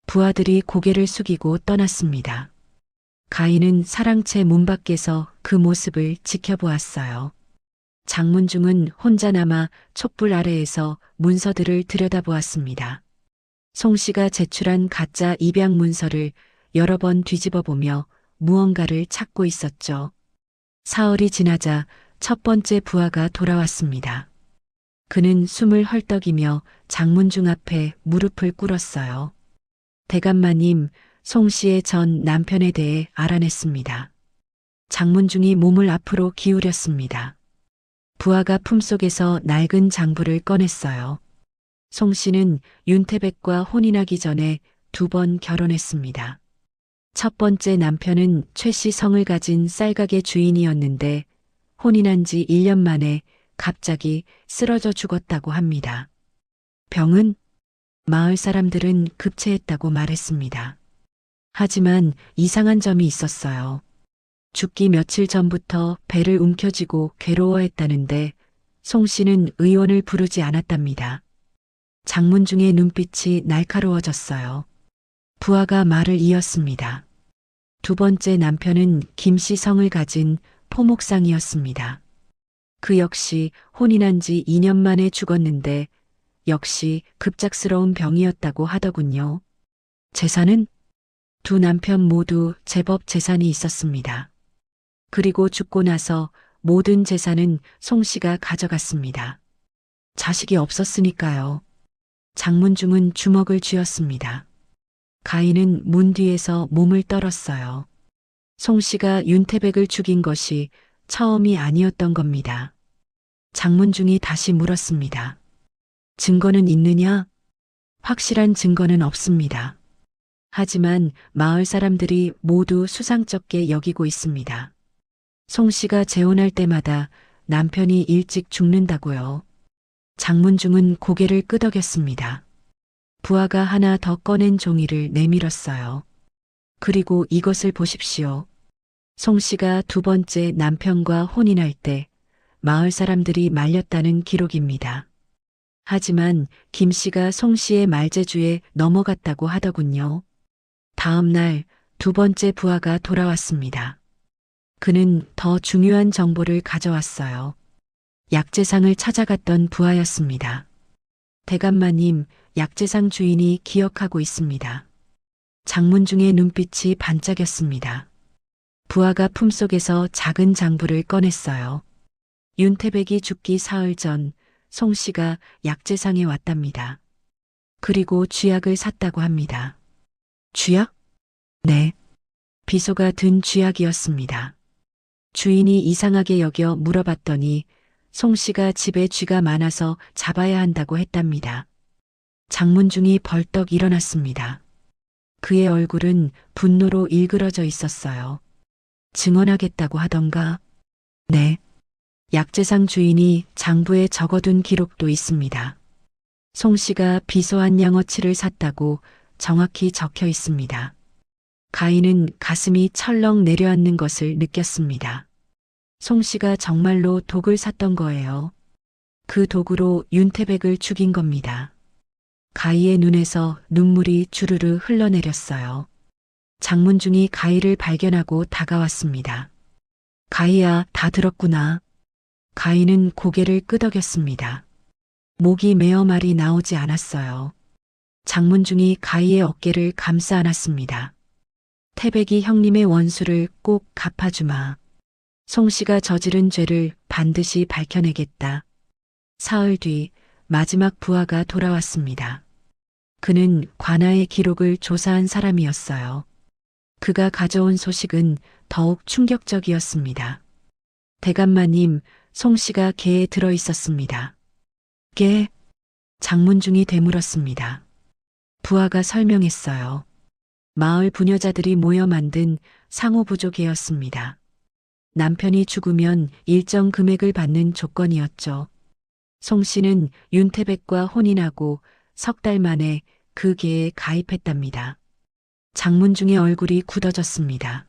부하들이 고개를 숙이고 떠났습니다. 가희는 사랑채 문 밖에서 그 모습을 지켜보았어요. 장문중은 혼자 남아 촛불 아래에서 문서들을 들여다보았습니다. 송 씨가 제출한 가짜 입양 문서를 여러 번 뒤집어 보며 무언가를 찾고 있었죠. 사흘이 지나자 첫 번째 부하가 돌아왔습니다. 그는 숨을 헐떡이며 장문중 앞에 무릎을 꿇었어요. 대감마님, 송 씨의 전 남편에 대해 알아냈습니다. 장문중이 몸을 앞으로 기울였습니다. 부하가 품속에서 낡은 장부를 꺼냈어요. 송 씨는 윤태백과 혼인하기 전에 2번 결혼했습니다. 첫 번째 남편은 최 씨 성을 가진 쌀가게 주인이었는데 혼인한 지 1년 만에 갑자기 쓰러져 죽었다고 합니다. 병은? 마을 사람들은 급체했다고 말했습니다. 하지만 이상한 점이 있었어요. 죽기 며칠 전부터 배를 움켜쥐고 괴로워했다는데 송 씨는 의원을 부르지 않았답니다. 장문중의 눈빛이 날카로워졌어요. 부하가 말을 이었습니다. 두 번째 남편은 김씨 성을 가진 포목상이었습니다. 그 역시 혼인한 지 2년 만에 죽었는데 역시 급작스러운 병이었다고 하더군요. 재산은? 두 남편 모두 제법 재산이 있었습니다. 그리고 죽고 나서 모든 재산은 송 씨가 가져갔습니다. 자식이 없었으니까요. 장문중은 주먹을 쥐었습니다. 가인은 문 뒤에서 몸을 떨었어요. 송 씨가 윤태백을 죽인 것이 처음이 아니었던 겁니다. 장문중이 다시 물었습니다. 증거는 있느냐? 확실한 증거는 없습니다. 하지만 마을 사람들이 모두 수상쩍게 여기고 있습니다. 송 씨가 재혼할 때마다 남편이 일찍 죽는다고요. 장문중은 고개를 끄덕였습니다. 부하가 하나 더 꺼낸 종이를 내밀었어요. 그리고 이것을 보십시오. 송 씨가 두 번째 남편과 혼인할 때 마을 사람들이 말렸다는 기록입니다. 하지만 김 씨가 송 씨의 말재주에 넘어갔다고 하더군요. 다음 날 두 번째 부하가 돌아왔습니다. 그는 더 중요한 정보를 가져왔어요. 약재상을 찾아갔던 부하였습니다. 대감마님, 약재상 주인이 기억하고 있습니다. 장문중의 눈빛이 반짝였습니다. 부하가 품속에서 작은 장부를 꺼냈어요. 윤태백이 죽기 사흘 전 송 씨가 약재상에 왔답니다. 그리고 쥐약을 샀다고 합니다. 쥐약? 네. 비소가 든 쥐약이었습니다. 주인이 이상하게 여겨 물어봤더니 송 씨가 집에 쥐가 많아서 잡아야 한다고 했답니다. 장문중이 벌떡 일어났습니다. 그의 얼굴은 분노로 일그러져 있었어요. 증언하겠다고 하던가? 네. 약재상 주인이 장부에 적어둔 기록도 있습니다. 송 씨가 비소한 양어치를 샀다고 정확히 적혀 있습니다. 가인은 가슴이 철렁 내려앉는 것을 느꼈습니다. 송 씨가 정말로 독을 샀던 거예요. 그 독으로 윤태백을 죽인 겁니다. 가희의 눈에서 눈물이 주르르 흘러내렸어요. 장문중이 가희를 발견하고 다가왔습니다. 가희야, 다 들었구나. 가희는 고개를 끄덕였습니다. 목이 메어 말이 나오지 않았어요. 장문중이 가희의 어깨를 감싸 안았습니다. 태백이 형님의 원수를 꼭 갚아주마. 송 씨가 저지른 죄를 반드시 밝혀내겠다. 사흘 뒤 마지막 부하가 돌아왔습니다. 그는 관아의 기록을 조사한 사람이었어요. 그가 가져온 소식은 더욱 충격적이었습니다. 대감마님, 송 씨가 개에 들어 있었습니다. 개? 장문중이 되물었습니다. 부하가 설명했어요. 마을 부녀자들이 모여 만든 상호부조개였습니다. 남편이 죽으면 일정 금액을 받는 조건이었죠. 송 씨는 윤태백과 혼인하고 석 달 만에 그 개에 가입했답니다. 장문중의 얼굴이 굳어졌습니다.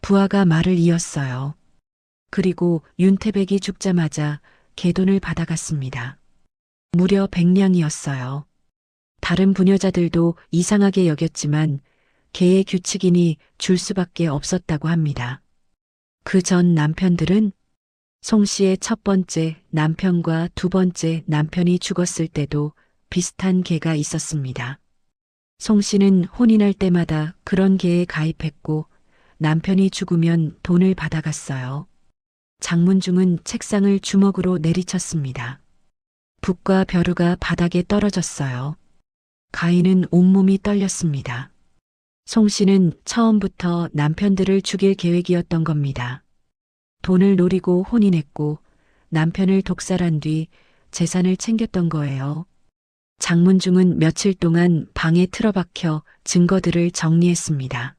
부하가 말을 이었어요. 그리고 윤태백이 죽자마자 개돈을 받아갔습니다. 무려 100냥이었어요. 다른 부녀자들도 이상하게 여겼지만 개의 규칙이니 줄 수밖에 없었다고 합니다. 그 전 남편들은 송 씨의 첫 번째 남편과 두 번째 남편이 죽었을 때도 비슷한 개가 있었습니다. 송 씨는 혼인할 때마다 그런 개에 가입했고 남편이 죽으면 돈을 받아갔어요. 장문중은 책상을 주먹으로 내리쳤습니다. 붓과 벼루가 바닥에 떨어졌어요. 가인은 온몸이 떨렸습니다. 송 씨는 처음부터 남편들을 죽일 계획이었던 겁니다. 돈을 노리고 혼인했고 남편을 독살한 뒤 재산을 챙겼던 거예요. 장문중은 며칠 동안 방에 틀어박혀 증거들을 정리했습니다.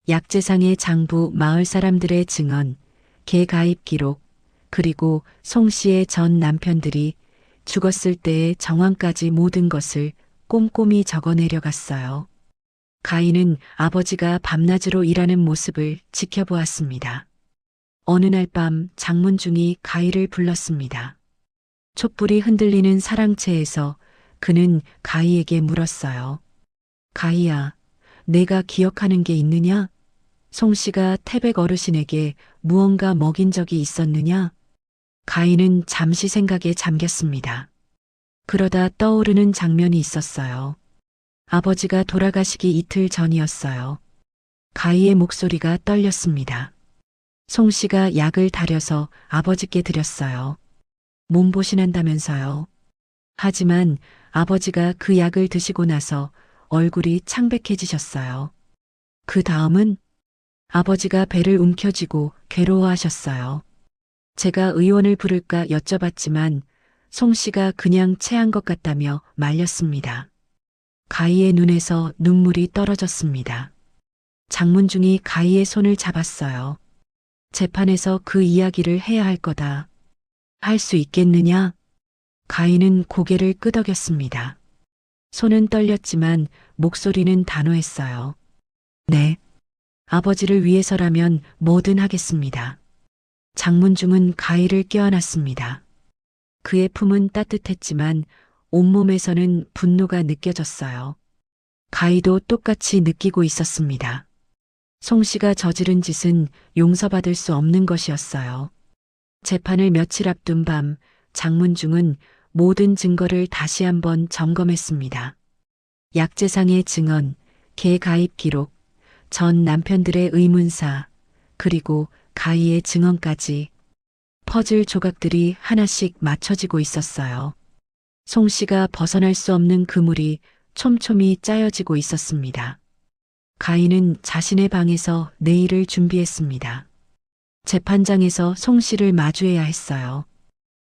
약재상의 장부 마을 사람들의 증언, 개 가입 기록, 그리고 송 씨의 전 남편들이 죽었을 때의 정황까지 모든 것을 꼼꼼히 적어 내려갔어요. 가인은 아버지가 밤낮으로 일하는 모습을 지켜보았습니다. 어느 날 밤 장문중이 가희를 불렀습니다. 촛불이 흔들리는 사랑채에서 그는 가희에게 물었어요. 가희야, 내가 기억하는 게 있느냐? 송씨가 태백 어르신에게 무언가 먹인 적이 있었느냐? 가희는 잠시 생각에 잠겼습니다. 그러다 떠오르는 장면이 있었어요. 아버지가 돌아가시기 이틀 전이었어요. 가희의 목소리가 떨렸습니다. 송씨가 약을 다려서 아버지께 드렸어요. 몸보신한다면서요. 하지만 아버지가 그 약을 드시고 나서 얼굴이 창백해지셨어요. 그 다음은 아버지가 배를 움켜쥐고 괴로워하셨어요. 제가 의원을 부를까 여쭤봤지만 송씨가 그냥 체한 것 같다며 말렸습니다. 가희의 눈에서 눈물이 떨어졌습니다. 장문중이 가희의 손을 잡았어요. 재판에서 그 이야기를 해야 할 거다. 할 수 있겠느냐? 가희는 고개를 끄덕였습니다. 손은 떨렸지만 목소리는 단호했어요. 네. 아버지를 위해서라면 뭐든 하겠습니다. 장문중은 가희를 껴안았습니다. 그의 품은 따뜻했지만 온몸에서는 분노가 느껴졌어요. 가희도 똑같이 느끼고 있었습니다. 송씨가 저지른 짓은 용서받을 수 없는 것이었어요. 재판을 며칠 앞둔 밤 장문중은 모든 증거를 다시 한번 점검했습니다. 약재상의 증언, 개가입 기록, 전 남편들의 의문사, 그리고 가희의 증언까지 퍼즐 조각들이 하나씩 맞춰지고 있었어요. 송씨가 벗어날 수 없는 그물이 촘촘히 짜여지고 있었습니다. 가희는 자신의 방에서 내일을 준비했습니다. 재판장에서 송씨를 마주해야 했어요.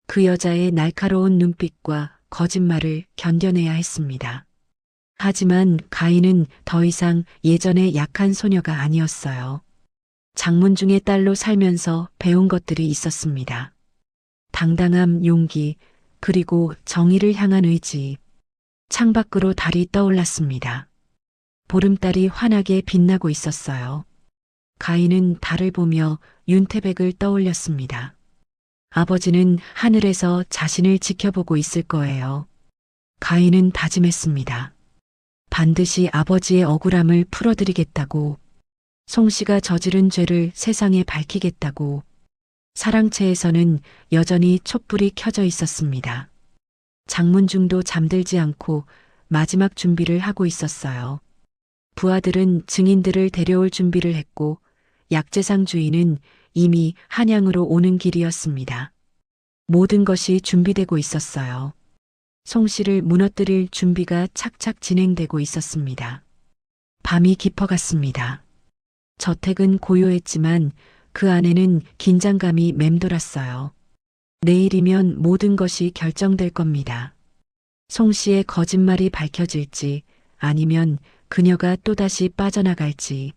그 여자의 날카로운 눈빛과 거짓말을 견뎌내야 했습니다. 하지만 가희는 더 이상 예전의 약한 소녀가 아니었어요. 장문중의 딸로 살면서 배운 것들이 있었습니다. 당당함, 용기, 그리고 정의를 향한 의지. 창밖으로 달이 떠올랐습니다. 보름달이 환하게 빛나고 있었어요. 가희는 달을 보며 윤태백을 떠올렸습니다. 아버지는 하늘에서 자신을 지켜보고 있을 거예요. 가희는 다짐했습니다. 반드시 아버지의 억울함을 풀어드리겠다고, 송씨가 저지른 죄를 세상에 밝히겠다고. 사랑채에서는 여전히 촛불이 켜져 있었습니다. 장문중도 잠들지 않고 마지막 준비를 하고 있었어요. 부하들은 증인들을 데려올 준비를 했고 약재상 주인은 이미 한양으로 오는 길이었습니다. 모든 것이 준비되고 있었어요. 송씨를 무너뜨릴 준비가 착착 진행되고 있었습니다. 밤이 깊어갔습니다. 저택은 고요했지만 그 안에는 긴장감이 맴돌았어요. 내일이면 모든 것이 결정될 겁니다. 송씨의 거짓말이 밝혀질지 아니면 그녀가 또다시 빠져나갈지.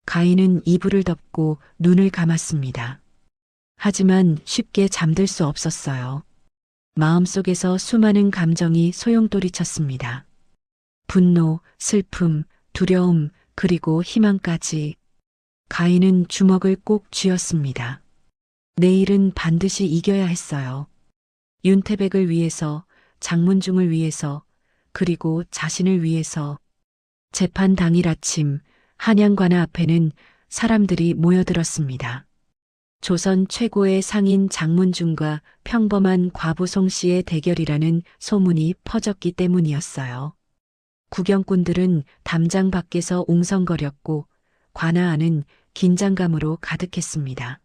가희는 이불을 덮고 눈을 감았습니다. 하지만 쉽게 잠들 수 없었어요. 마음속에서 수많은 감정이 소용돌이쳤습니다. 분노, 슬픔, 두려움, 그리고 희망까지. 가희는 주먹을 꼭 쥐었습니다. 내일은 반드시 이겨야 했어요. 윤태백을 위해서, 장문중을 위해서, 그리고 자신을 위해서. 재판 당일 아침 한양관아 앞에는 사람들이 모여들었습니다. 조선 최고의 상인 장문중과 평범한 과부 송씨의 대결이라는 소문이 퍼졌기 때문이었어요. 구경꾼들은 담장 밖에서 웅성거렸고 관아 안은 긴장감으로 가득했습니다.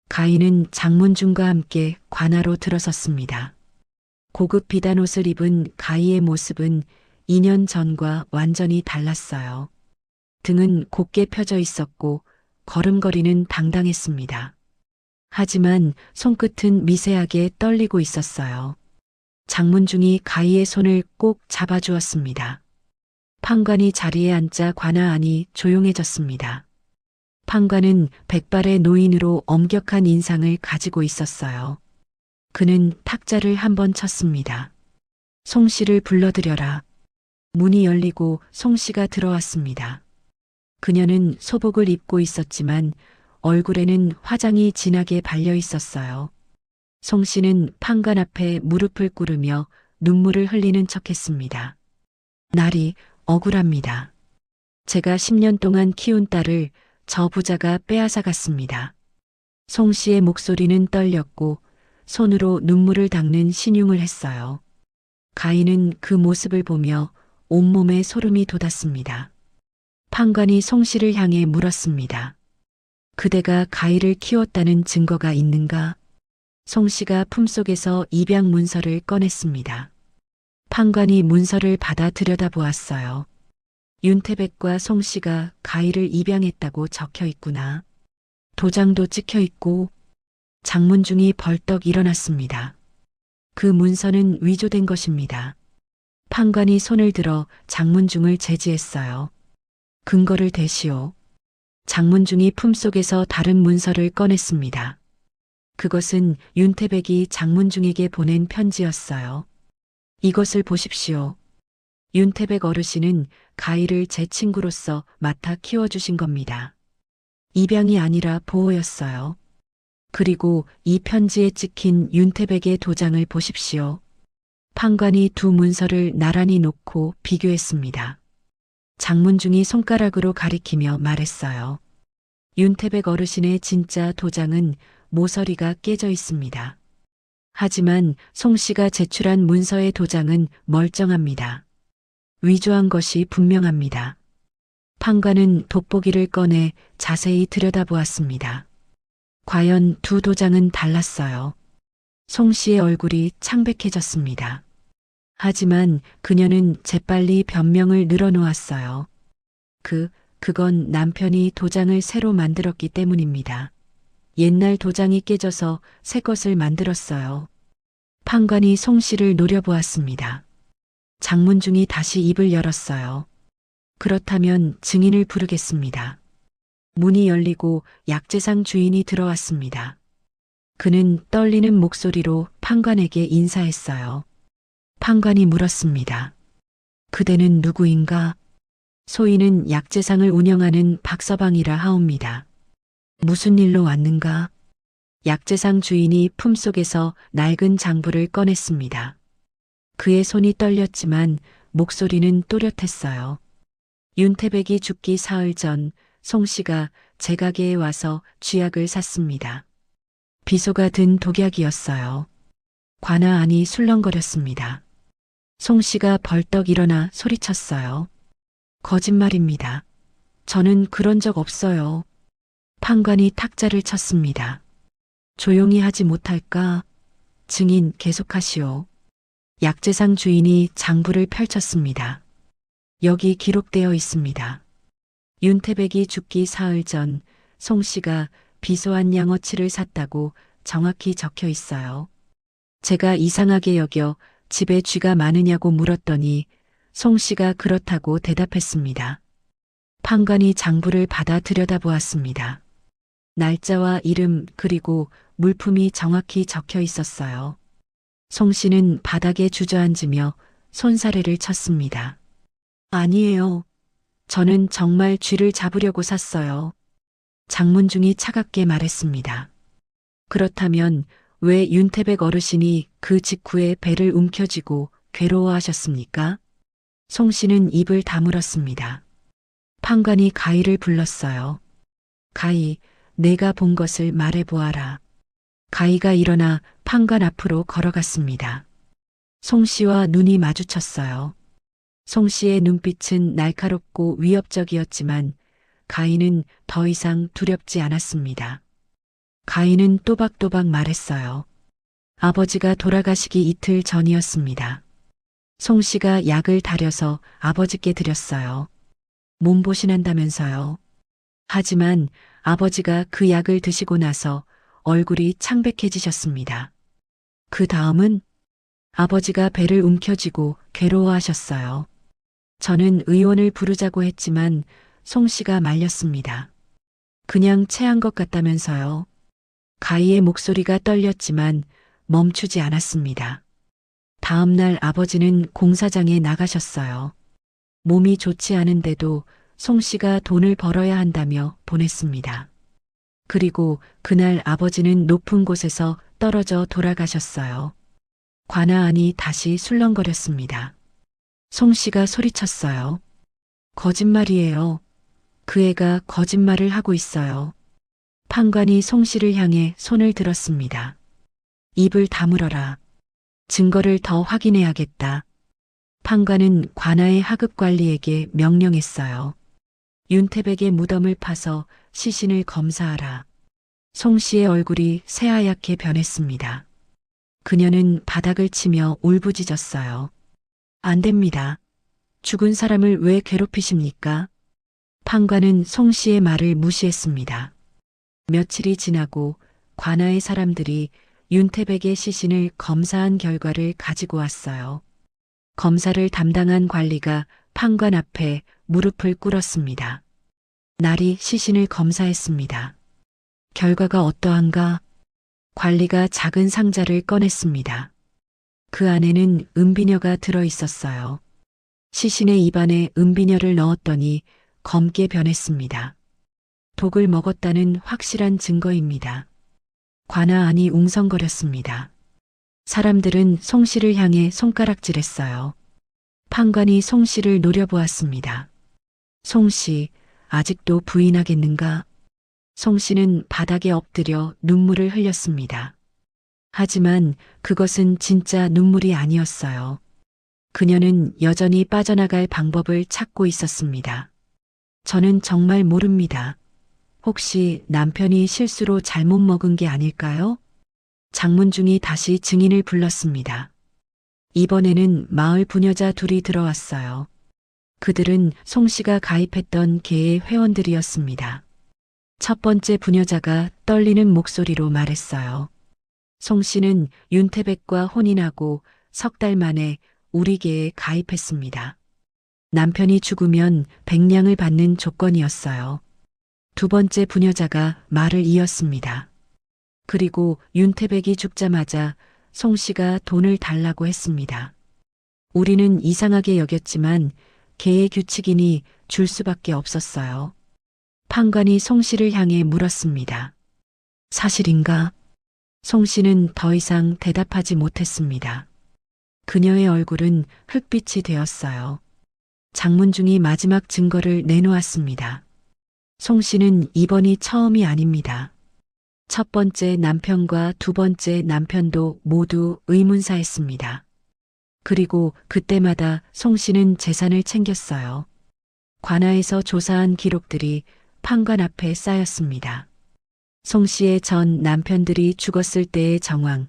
가희는 장문중과 함께 관아로 들어섰습니다. 고급 비단옷을 입은 가희의 모습은 2년 전과 완전히 달랐어요. 등은 곧게 펴져 있었고 걸음걸이는 당당했습니다. 하지만 손끝은 미세하게 떨리고 있었어요. 장문중이 가희의 손을 꼭 잡아주었습니다. 판관이 자리에 앉자 관아 안이 조용해졌습니다. 판관은 백발의 노인으로 엄격한 인상을 가지고 있었어요. 그는 탁자를 한 번 쳤습니다. 송 씨를 불러들여라. 문이 열리고 송 씨가 들어왔습니다. 그녀는 소복을 입고 있었지만 얼굴에는 화장이 진하게 발려 있었어요. 송 씨는 판관 앞에 무릎을 꿇으며 눈물을 흘리는 척했습니다. 날이 억울합니다. 제가 10년 동안 키운 딸을 저 부자가 빼앗아 갔습니다. 송 씨의 목소리는 떨렸고 손으로 눈물을 닦는 신용을 했어요. 가인은 그 모습을 보며 온몸에 소름이 돋았습니다. 판관이 송 씨를 향해 물었습니다. 그대가 가희를 키웠다는 증거가 있는가? 송 씨가 품속에서 입양 문서를 꺼냈습니다. 판관이 문서를 받아 들여다보았어요. 윤태백과 송 씨가 가희를 입양했다고 적혀 있구나. 도장도 찍혀 있고 장문중이 벌떡 일어났습니다. 그 문서는 위조된 것입니다. 판관이 손을 들어 장문중을 제지했어요. 근거를 대시오. 장문중이 품속에서 다른 문서를 꺼냈습니다. 그것은 윤태백이 장문중에게 보낸 편지였어요. 이것을 보십시오. 윤태백 어르신은 가희를 제 친구로서 맡아 키워주신 겁니다. 입양이 아니라 보호였어요. 그리고 이 편지에 찍힌 윤태백의 도장을 보십시오. 판관이 두 문서를 나란히 놓고 비교했습니다. 장문중이 손가락으로 가리키며 말했어요. 윤태백 어르신의 진짜 도장은 모서리가 깨져 있습니다. 하지만 송 씨가 제출한 문서의 도장은 멀쩡합니다. 위조한 것이 분명합니다. 판관은 돋보기를 꺼내 자세히 들여다보았습니다. 과연 두 도장은 달랐어요. 송 씨의 얼굴이 창백해졌습니다. 하지만 그녀는 재빨리 변명을 늘어놓았어요. 그건 남편이 도장을 새로 만들었기 때문입니다. 옛날 도장이 깨져서 새 것을 만들었어요. 판관이 송 씨를 노려보았습니다. 장문중이 다시 입을 열었어요. 그렇다면 증인을 부르겠습니다. 문이 열리고 약재상 주인이 들어왔습니다. 그는 떨리는 목소리로 판관에게 인사했어요. 판관이 물었습니다. 그대는 누구인가? 소인은 약재상을 운영하는 박서방이라 하옵니다. 무슨 일로 왔는가? 약재상 주인이 품속에서 낡은 장부를 꺼냈습니다. 그의 손이 떨렸지만 목소리는 또렷했어요. 윤태백이 죽기 사흘 전 송 씨가 제 가게에 와서 쥐약을 샀습니다. 비소가 든 독약이었어요. 관아 안이 술렁거렸습니다. 송 씨가 벌떡 일어나 소리쳤어요. 거짓말입니다. 저는 그런 적 없어요. 판관이 탁자를 쳤습니다. 조용히 하지 못할까? 증인 계속하시오. 약재상 주인이 장부를 펼쳤습니다. 여기 기록되어 있습니다. 윤태백이 죽기 사흘 전 송 씨가 비소한 양어치를 샀다고 정확히 적혀 있어요. 제가 이상하게 여겨 집에 쥐가 많으냐고 물었더니 송 씨가 그렇다고 대답했습니다. 판관이 장부를 받아 들여다보았습니다. 날짜와 이름 그리고 물품이 정확히 적혀 있었어요. 송 씨는 바닥에 주저앉으며 손사래를 쳤습니다. 아니에요. 저는 정말 쥐를 잡으려고 샀어요. 장문중이 차갑게 말했습니다. 그렇다면 왜 윤태백 어르신이 그 직후에 배를 움켜쥐고 괴로워하셨습니까? 송 씨는 입을 다물었습니다. 판관이 가희를 불렀어요. 가희, 내가 본 것을 말해보아라. 가희가 일어나 판관 앞으로 걸어갔습니다. 송 씨와 눈이 마주쳤어요. 송 씨의 눈빛은 날카롭고 위협적이었지만 가희는 더 이상 두렵지 않았습니다. 가희는 또박또박 말했어요. 아버지가 돌아가시기 이틀 전이었습니다. 송 씨가 약을 다려서 아버지께 드렸어요. 몸보신한다면서요. 하지만 아버지가 그 약을 드시고 나서 얼굴이 창백해지셨습니다. 그 다음은 아버지가 배를 움켜쥐고 괴로워하셨어요. 저는 의원을 부르자고 했지만 송 씨가 말렸습니다. 그냥 체한 것 같다면서요. 가희의 목소리가 떨렸지만 멈추지 않았습니다. 다음 날 아버지는 공사장에 나가셨어요. 몸이 좋지 않은데도 송 씨가 돈을 벌어야 한다며 보냈습니다. 그리고 그날 아버지는 높은 곳에서 떨어져 돌아가셨어요. 관아 안이 다시 술렁거렸습니다. 송 씨가 소리쳤어요. 거짓말이에요. 그 애가 거짓말을 하고 있어요. 판관이 송 씨를 향해 손을 들었습니다. 입을 다물어라. 증거를 더 확인해야겠다. 판관은 관아의 하급 관리에게 명령했어요. 윤태백의 무덤을 파서 시신을 검사하라. 송 씨의 얼굴이 새하얗게 변했습니다. 그녀는 바닥을 치며 울부짖었어요. 안 됩니다. 죽은 사람을 왜 괴롭히십니까? 판관은 송 씨의 말을 무시했습니다. 며칠이 지나고 관아의 사람들이 윤태백의 시신을 검사한 결과를 가지고 왔어요. 검사를 담당한 관리가 판관 앞에 무릎을 꿇었습니다. 날이 시신을 검사했습니다. 결과가 어떠한가? 관리가 작은 상자를 꺼냈습니다. 그 안에는 은비녀가 들어 있었어요. 시신의 입안에 은비녀를 넣었더니 검게 변했습니다. 독을 먹었다는 확실한 증거입니다. 관아 안이 웅성거렸습니다. 사람들은 송 씨를 향해 손가락질했어요. 판관이 송 씨를 노려보았습니다. 송 씨, 아직도 부인하겠는가? 송 씨는 바닥에 엎드려 눈물을 흘렸습니다. 하지만 그것은 진짜 눈물이 아니었어요. 그녀는 여전히 빠져나갈 방법을 찾고 있었습니다. 저는 정말 모릅니다. 혹시 남편이 실수로 잘못 먹은 게 아닐까요? 장문중이 다시 증인을 불렀습니다. 이번에는 마을 부녀자 둘이 들어왔어요. 그들은 송 씨가 가입했던 계의 회원들이었습니다. 첫 번째 부녀자가 떨리는 목소리로 말했어요. 송 씨는 윤태백과 혼인하고 석 달 만에 우리 계에 가입했습니다. 남편이 죽으면 백냥을 받는 조건이었어요. 두 번째 부녀자가 말을 이었습니다. 그리고 윤태백이 죽자마자 송 씨가 돈을 달라고 했습니다. 우리는 이상하게 여겼지만 계의 규칙이니 줄 수밖에 없었어요. 판관이 송 씨를 향해 물었습니다. 사실인가? 송 씨는 더 이상 대답하지 못했습니다. 그녀의 얼굴은 흙빛이 되었어요. 장문중이 마지막 증거를 내놓았습니다. 송 씨는 이번이 처음이 아닙니다. 첫 번째 남편과 두 번째 남편도 모두 의문사했습니다. 그리고 그때마다 송 씨는 재산을 챙겼어요. 관아에서 조사한 기록들이 판관 앞에 쌓였습니다. 송 씨의 전 남편들이 죽었을 때의 정황,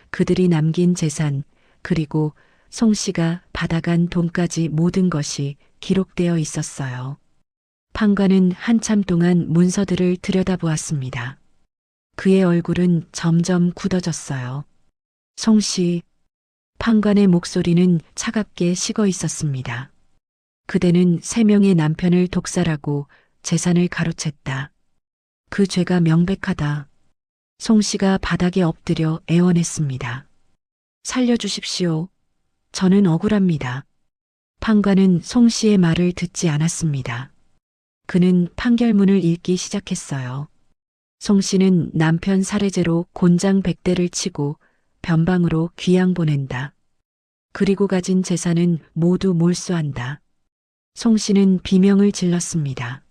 그들이 남긴 재산, 그리고 송 씨가 받아간 돈까지 모든 것이 기록되어 있었어요. 판관은 한참 동안 문서들을 들여다보았습니다. 그의 얼굴은 점점 굳어졌어요. 송 씨, 판관의 목소리는 차갑게 식어 있었습니다. 그대는 3명의 남편을 독살하고 재산을 가로챘다. 그 죄가 명백하다. 송 씨가 바닥에 엎드려 애원했습니다. 살려주십시오. 저는 억울합니다. 판관은 송 씨의 말을 듣지 않았습니다. 그는 판결문을 읽기 시작했어요. 송 씨는 남편 살해죄로 곤장 100대를 치고 변방으로 귀양 보낸다. 그리고 가진 재산은 모두 몰수한다. 송 씨는 비명을 질렀습니다.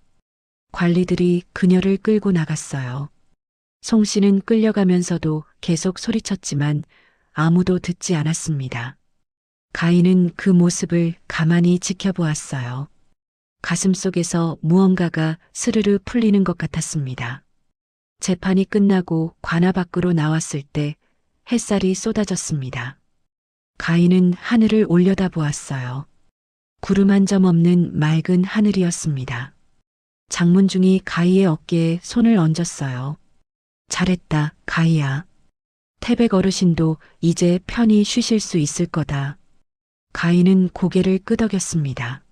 관리들이 그녀를 끌고 나갔어요. 송 씨는 끌려가면서도 계속 소리쳤지만 아무도 듣지 않았습니다. 가인은 그 모습을 가만히 지켜보았어요. 가슴속에서 무언가가 스르르 풀리는 것 같았습니다. 재판이 끝나고 관아 밖으로 나왔을 때 햇살이 쏟아졌습니다. 가인은 하늘을 올려다보았어요. 구름 한 점 없는 맑은 하늘이었습니다. 장문중이 가희의 어깨에 손을 얹었어요. 잘했다, 가희야. 태백 어르신도 이제 편히 쉬실 수 있을 거다. 가희는 고개를 끄덕였습니다.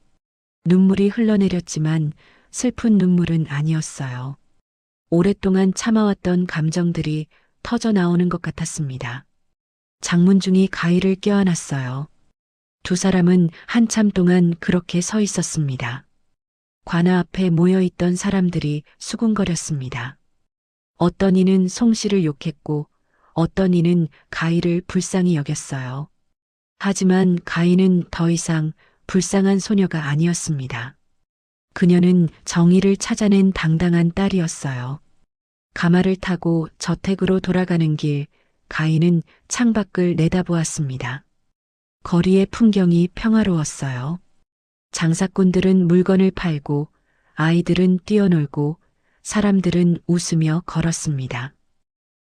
눈물이 흘러내렸지만 슬픈 눈물은 아니었어요. 오랫동안 참아왔던 감정들이 터져 나오는 것 같았습니다. 장문중이 가희를 껴안았어요. 두 사람은 한참 동안 그렇게 서 있었습니다. 관아 앞에 모여있던 사람들이 수군거렸습니다. 어떤 이는 송 씨를 욕했고 어떤 이는 가희를 불쌍히 여겼어요. 하지만 가희는 더 이상 불쌍한 소녀가 아니었습니다. 그녀는 정의를 찾아낸 당당한 딸이었어요. 가마를 타고 저택으로 돌아가는 길, 가희는 창밖을 내다보았습니다. 거리의 풍경이 평화로웠어요. 장사꾼들은 물건을 팔고 아이들은 뛰어놀고 사람들은 웃으며 걸었습니다.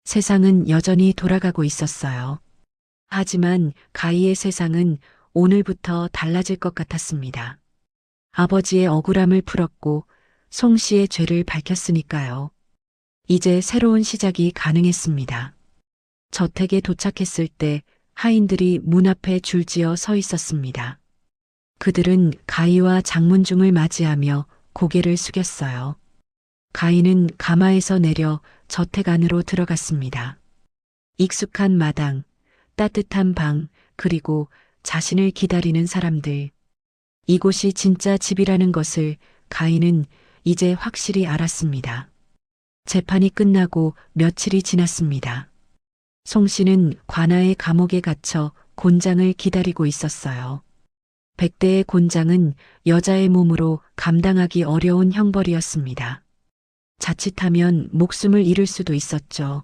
세상은 여전히 돌아가고 있었어요. 하지만 가희의 세상은 오늘부터 달라질 것 같았습니다. 아버지의 억울함을 풀었고 송 씨의 죄를 밝혔으니까요. 이제 새로운 시작이 가능했습니다. 저택에 도착했을 때 하인들이 문 앞에 줄지어 서 있었습니다. 그들은 가희와 장문중을 맞이하며 고개를 숙였어요. 가희는 가마에서 내려 저택 안으로 들어갔습니다. 익숙한 마당, 따뜻한 방, 그리고 자신을 기다리는 사람들. 이곳이 진짜 집이라는 것을 가희는 이제 확실히 알았습니다. 재판이 끝나고 며칠이 지났습니다. 송 씨는 관아의 감옥에 갇혀 곤장을 기다리고 있었어요. 100대의 곤장은 여자의 몸으로 감당하기 어려운 형벌이었습니다. 자칫하면 목숨을 잃을 수도 있었죠.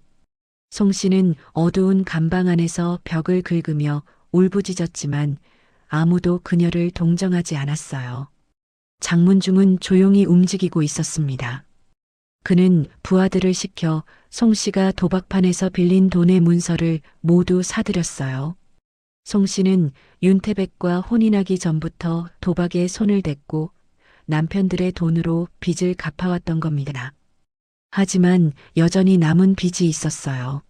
송 씨는 어두운 감방 안에서 벽을 긁으며 울부짖었지만 아무도 그녀를 동정하지 않았어요. 장문중은 조용히 움직이고 있었습니다. 그는 부하들을 시켜 송 씨가 도박판에서 빌린 돈의 문서를 모두 사들였어요. 송 씨는 윤태백과 혼인하기 전부터 도박에 손을 댔고 남편들의 돈으로 빚을 갚아왔던 겁니다. 하지만 여전히 남은 빚이 있었어요.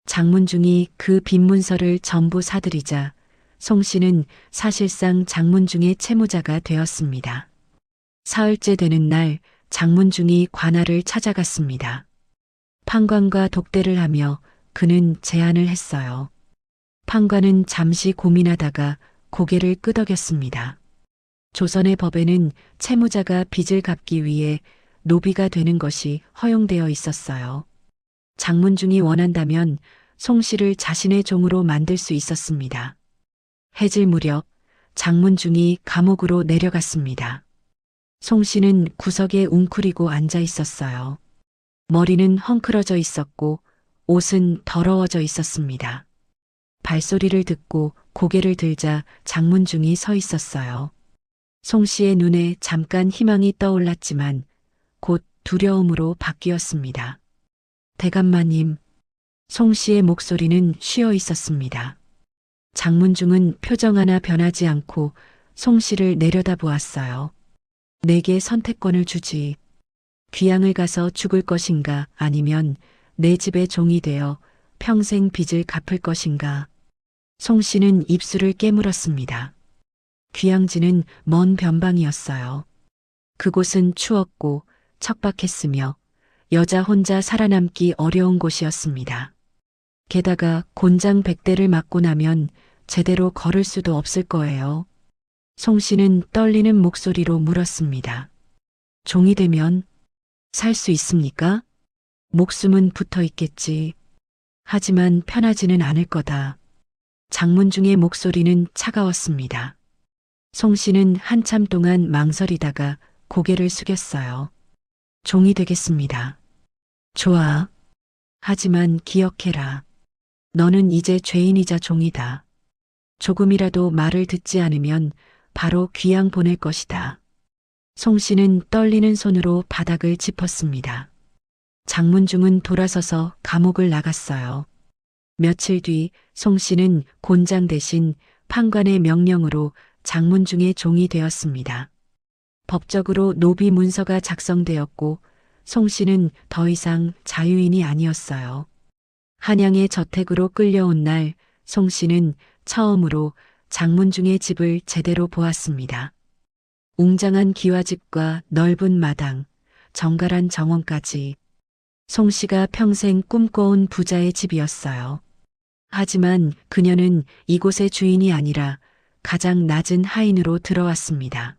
장문중이 그 빚 문서를 전부 사들이자 송 씨는 사실상 장문중의 채무자가 되었습니다. 사흘째 되는 날 장문중이 관아를 찾아갔습니다. 판관과 독대를 하며 그는 제안을 했어요. 판관은 잠시 고민하다가 고개를 끄덕였습니다. 조선의 법에는 채무자가 빚을 갚기 위해 노비가 되는 것이 허용되어 있었어요. 장문중이 원한다면 송 씨를 자신의 종으로 만들 수 있었습니다. 해질 무렵 장문중이 감옥으로 내려갔습니다. 송 씨는 구석에 웅크리고 앉아 있었어요. 머리는 헝클어져 있었고 옷은 더러워져 있었습니다. 발소리를 듣고 고개를 들자 장문중이 서 있었어요. 송 씨의 눈에 잠깐 희망이 떠올랐지만 곧 두려움으로 바뀌었습니다. 대감마님, 송 씨의 목소리는 쉬어 있었습니다. 장문중은 표정 하나 변하지 않고 송 씨를 내려다보았어요. 내게 선택권을 주지. 귀양을 가서 죽을 것인가 아니면 내 집의 종이 되어 평생 빚을 갚을 것인가. 송 씨는 입술을 깨물었습니다. 귀양지는 먼 변방이었어요. 그곳은 추웠고 척박했으며 여자 혼자 살아남기 어려운 곳이었습니다. 게다가 곤장 100대를 맞고 나면 제대로 걸을 수도 없을 거예요. 송 씨는 떨리는 목소리로 물었습니다. 종이 되면 살 수 있습니까? 목숨은 붙어 있겠지. 하지만 편하지는 않을 거다. 장문중의 목소리는 차가웠습니다. 송 씨는 한참 동안 망설이다가 고개를 숙였어요. 종이 되겠습니다. 좋아. 하지만 기억해라. 너는 이제 죄인이자 종이다. 조금이라도 말을 듣지 않으면 바로 귀양 보낼 것이다. 송 씨는 떨리는 손으로 바닥을 짚었습니다. 장문중은 돌아서서 감옥을 나갔어요. 며칠 뒤 송 씨는 곤장 대신 판관의 명령으로 장문중의 종이 되었습니다. 법적으로 노비 문서가 작성되었고 송 씨는 더 이상 자유인이 아니었어요. 한양의 저택으로 끌려온 날 송 씨는 처음으로 장문중의 집을 제대로 보았습니다. 웅장한 기와집과 넓은 마당, 정갈한 정원까지 송 씨가 평생 꿈꿔온 부자의 집이었어요. 하지만 그녀는 이곳의 주인이 아니라 가장 낮은 하인으로 들어왔습니다.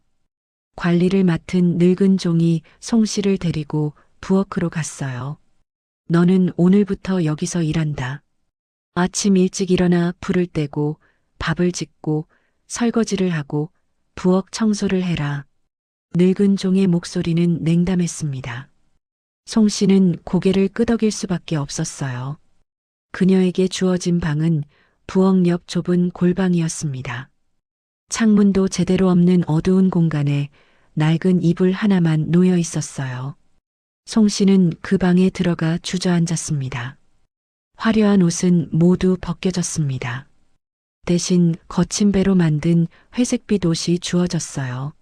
관리를 맡은 늙은 종이 송 씨를 데리고 부엌으로 갔어요. 너는 오늘부터 여기서 일한다. 아침 일찍 일어나 불을 떼고 밥을 짓고 설거지를 하고 부엌 청소를 해라. 늙은 종의 목소리는 냉담했습니다. 송 씨는 고개를 끄덕일 수밖에 없었어요. 그녀에게 주어진 방은 부엌 옆 좁은 골방이었습니다. 창문도 제대로 없는 어두운 공간에 낡은 이불 하나만 놓여 있었어요. 송 씨는 그 방에 들어가 주저앉았습니다. 화려한 옷은 모두 벗겨졌습니다. 대신 거친 배로 만든 회색빛 옷이 주어졌어요.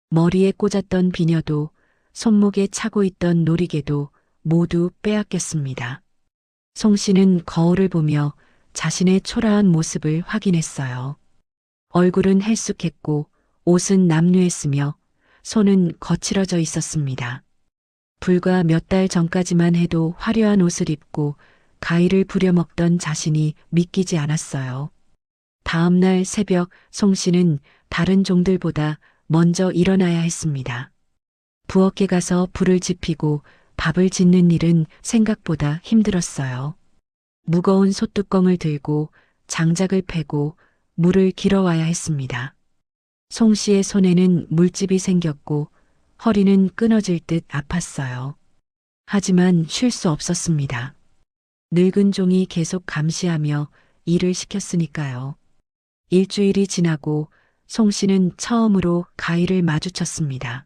머리에 꽂았던 비녀도 손목에 차고 있던 놀이개도 모두 빼앗겼습니다. 송 씨는 거울을 보며 자신의 초라한 모습을 확인했어요. 얼굴은 헬쑥했고 옷은 남루했으며 손은 거칠어져 있었습니다. 불과 몇 달 전까지만 해도 화려한 옷을 입고 가위를 부려먹던 자신이 믿기지 않았어요. 다음 날 새벽 송 씨는 다른 종들보다 먼저 일어나야 했습니다. 부엌에 가서 불을 지피고 밥을 짓는 일은 생각보다 힘들었어요. 무거운 솥뚜껑을 들고 장작을 패고 물을 길어와야 했습니다. 송 씨의 손에는 물집이 생겼고 허리는 끊어질 듯 아팠어요. 하지만 쉴 수 없었습니다. 늙은 종이 계속 감시하며 일을 시켰으니까요. 일주일이 지나고 송 씨는 처음으로 가위를 마주쳤습니다.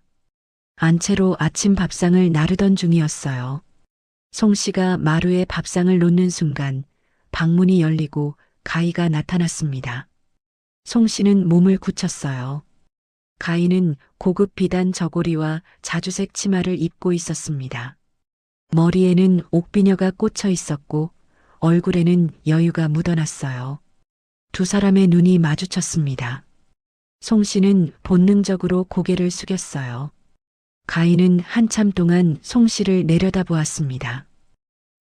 안채로 아침 밥상을 나르던 중이었어요. 송 씨가 마루에 밥상을 놓는 순간 방문이 열리고 가위가 나타났습니다. 송 씨는 몸을 굳혔어요. 가위는 고급 비단 저고리와 자주색 치마를 입고 있었습니다. 머리에는 옥비녀가 꽂혀 있었고 얼굴에는 여유가 묻어났어요. 두 사람의 눈이 마주쳤습니다. 송 씨는 본능적으로 고개를 숙였어요. 가인은 한참 동안 송 씨를 내려다보았습니다.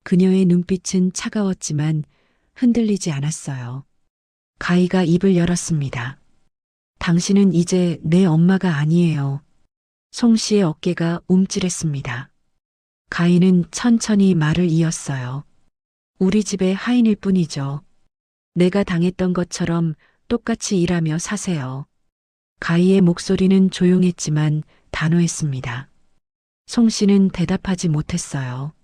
그녀의 눈빛은 차가웠지만 흔들리지 않았어요. 가희가 입을 열었습니다. 당신은 이제 내 엄마가 아니에요. 송 씨의 어깨가 움찔했습니다. 가희는 천천히 말을 이었어요. 우리 집의 하인일 뿐이죠. 내가 당했던 것처럼 똑같이 일하며 사세요. 가희의 목소리는 조용했지만 단호했습니다. 송 씨는 대답하지 못했어요.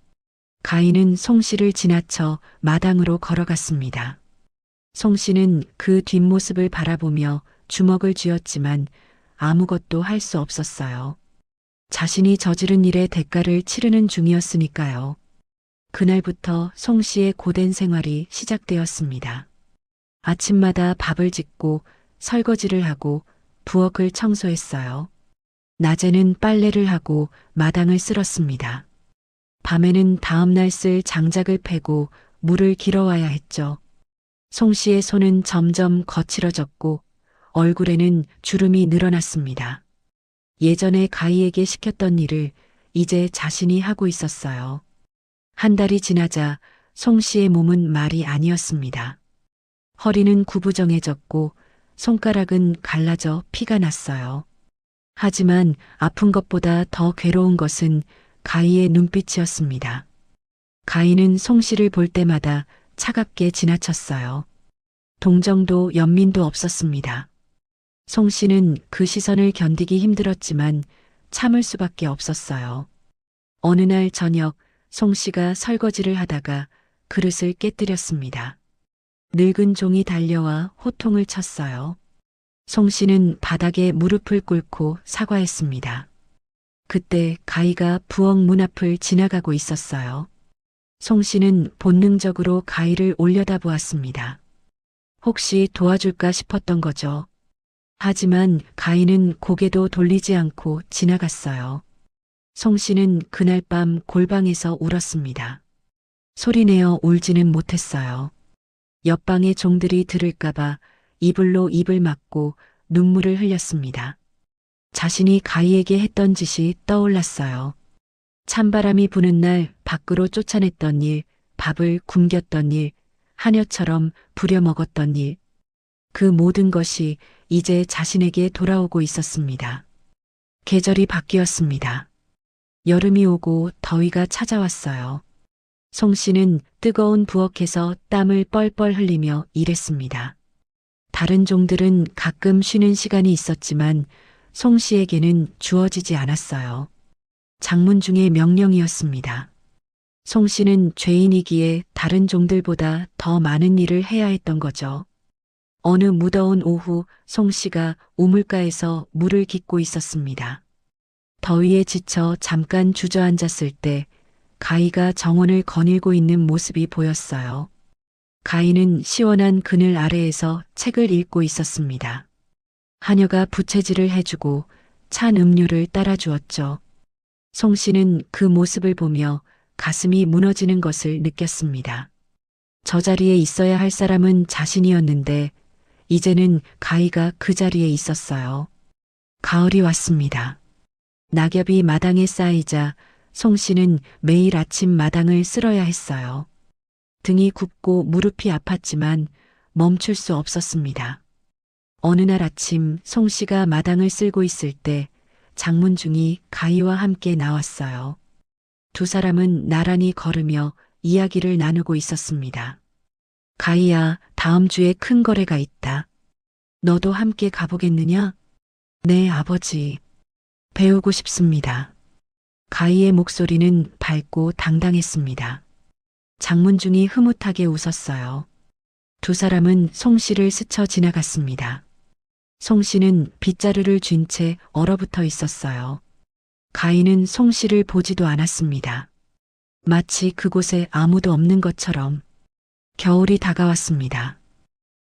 가희는 송 씨를 지나쳐 마당으로 걸어갔습니다. 송 씨는 그 뒷모습을 바라보며 주먹을 쥐었지만 아무것도 할 수 없었어요. 자신이 저지른 일의 대가를 치르는 중이었으니까요. 그날부터 송 씨의 고된 생활이 시작되었습니다. 아침마다 밥을 짓고 설거지를 하고 부엌을 청소했어요. 낮에는 빨래를 하고 마당을 쓸었습니다. 밤에는 다음날 쓸 장작을 패고 물을 길어와야 했죠. 송 씨의 손은 점점 거칠어졌고 얼굴에는 주름이 늘어났습니다. 예전에 가희에게 시켰던 일을 이제 자신이 하고 있었어요. 한 달이 지나자 송 씨의 몸은 말이 아니었습니다. 허리는 구부정해졌고 손가락은 갈라져 피가 났어요. 하지만 아픈 것보다 더 괴로운 것은 가희의 눈빛이었습니다. 가희는 송 씨를 볼 때마다 차갑게 지나쳤어요. 동정도 연민도 없었습니다. 송 씨는 그 시선을 견디기 힘들었지만 참을 수밖에 없었어요. 어느 날 저녁 송 씨가 설거지를 하다가 그릇을 깨뜨렸습니다. 늙은 종이 달려와 호통을 쳤어요. 송 씨는 바닥에 무릎을 꿇고 사과했습니다. 그때 가희가 부엌 문 앞을 지나가고 있었어요. 송 씨는 본능적으로 가희를 올려다보았습니다. 혹시 도와줄까 싶었던 거죠. 하지만 가희는 고개도 돌리지 않고 지나갔어요. 송 씨는 그날 밤 골방에서 울었습니다. 소리내어 울지는 못했어요. 옆방의 종들이 들을까봐 이불로 입을 막고 눈물을 흘렸습니다. 자신이 가희에게 했던 짓이 떠올랐어요. 찬바람이 부는 날 밖으로 쫓아냈던 일, 밥을 굶겼던 일, 하녀처럼 부려먹었던 일. 그 모든 것이 이제 자신에게 돌아오고 있었습니다. 계절이 바뀌었습니다. 여름이 오고 더위가 찾아왔어요. 송 씨는 뜨거운 부엌에서 땀을 뻘뻘 흘리며 일했습니다. 다른 종들은 가끔 쉬는 시간이 있었지만 송 씨에게는 주어지지 않았어요. 장문중의 명령이었습니다. 송 씨는 죄인이기에 다른 종들보다 더 많은 일을 해야 했던 거죠. 어느 무더운 오후 송 씨가 우물가에서 물을 깃고 있었습니다. 더위에 지쳐 잠깐 주저앉았을 때 가희가 정원을 거닐고 있는 모습이 보였어요. 가희는 시원한 그늘 아래에서 책을 읽고 있었습니다. 하녀가 부채질을 해주고 찬 음료를 따라주었죠. 송 씨는 그 모습을 보며 가슴이 무너지는 것을 느꼈습니다. 저 자리에 있어야 할 사람은 자신이었는데 이제는 가희가 그 자리에 있었어요. 가을이 왔습니다. 낙엽이 마당에 쌓이자 송 씨는 매일 아침 마당을 쓸어야 했어요. 등이 굽고 무릎이 아팠지만 멈출 수 없었습니다. 어느 날 아침 송 씨가 마당을 쓸고 있을 때 장문중이 가희와 함께 나왔어요. 두 사람은 나란히 걸으며 이야기를 나누고 있었습니다. 가희야, 다음 주에 큰 거래가 있다. 너도 함께 가보겠느냐? 네, 아버지. 배우고 싶습니다. 가희의 목소리는 밝고 당당했습니다. 장문중이 흐뭇하게 웃었어요. 두 사람은 송 씨를 스쳐 지나갔습니다. 송 씨는 빗자루를 쥔 채 얼어붙어 있었어요. 가희는 송 씨를 보지도 않았습니다. 마치 그곳에 아무도 없는 것처럼. 겨울이 다가왔습니다.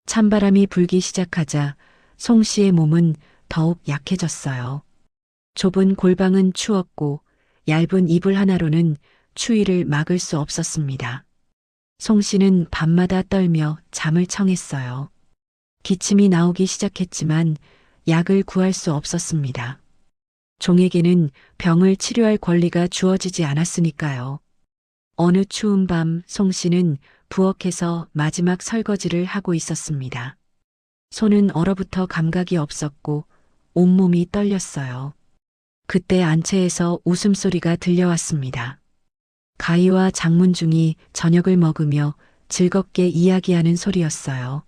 찬바람이 불기 시작하자 송 씨의 몸은 더욱 약해졌어요. 좁은 골방은 추웠고 얇은 이불 하나로는 추위를 막을 수 없었습니다. 송 씨는 밤마다 떨며 잠을 청했어요. 기침이 나오기 시작했지만 약을 구할 수 없었습니다. 종에게는 병을 치료할 권리가 주어지지 않았으니까요. 어느 추운 밤 송 씨는 부엌에서 마지막 설거지를 하고 있었습니다. 손은 얼어붙어 감각이 없었고 온몸이 떨렸어요. 그때 안채에서 웃음소리가 들려왔습니다. 가희와 장문중이 저녁을 먹으며 즐겁게 이야기하는 소리였어요.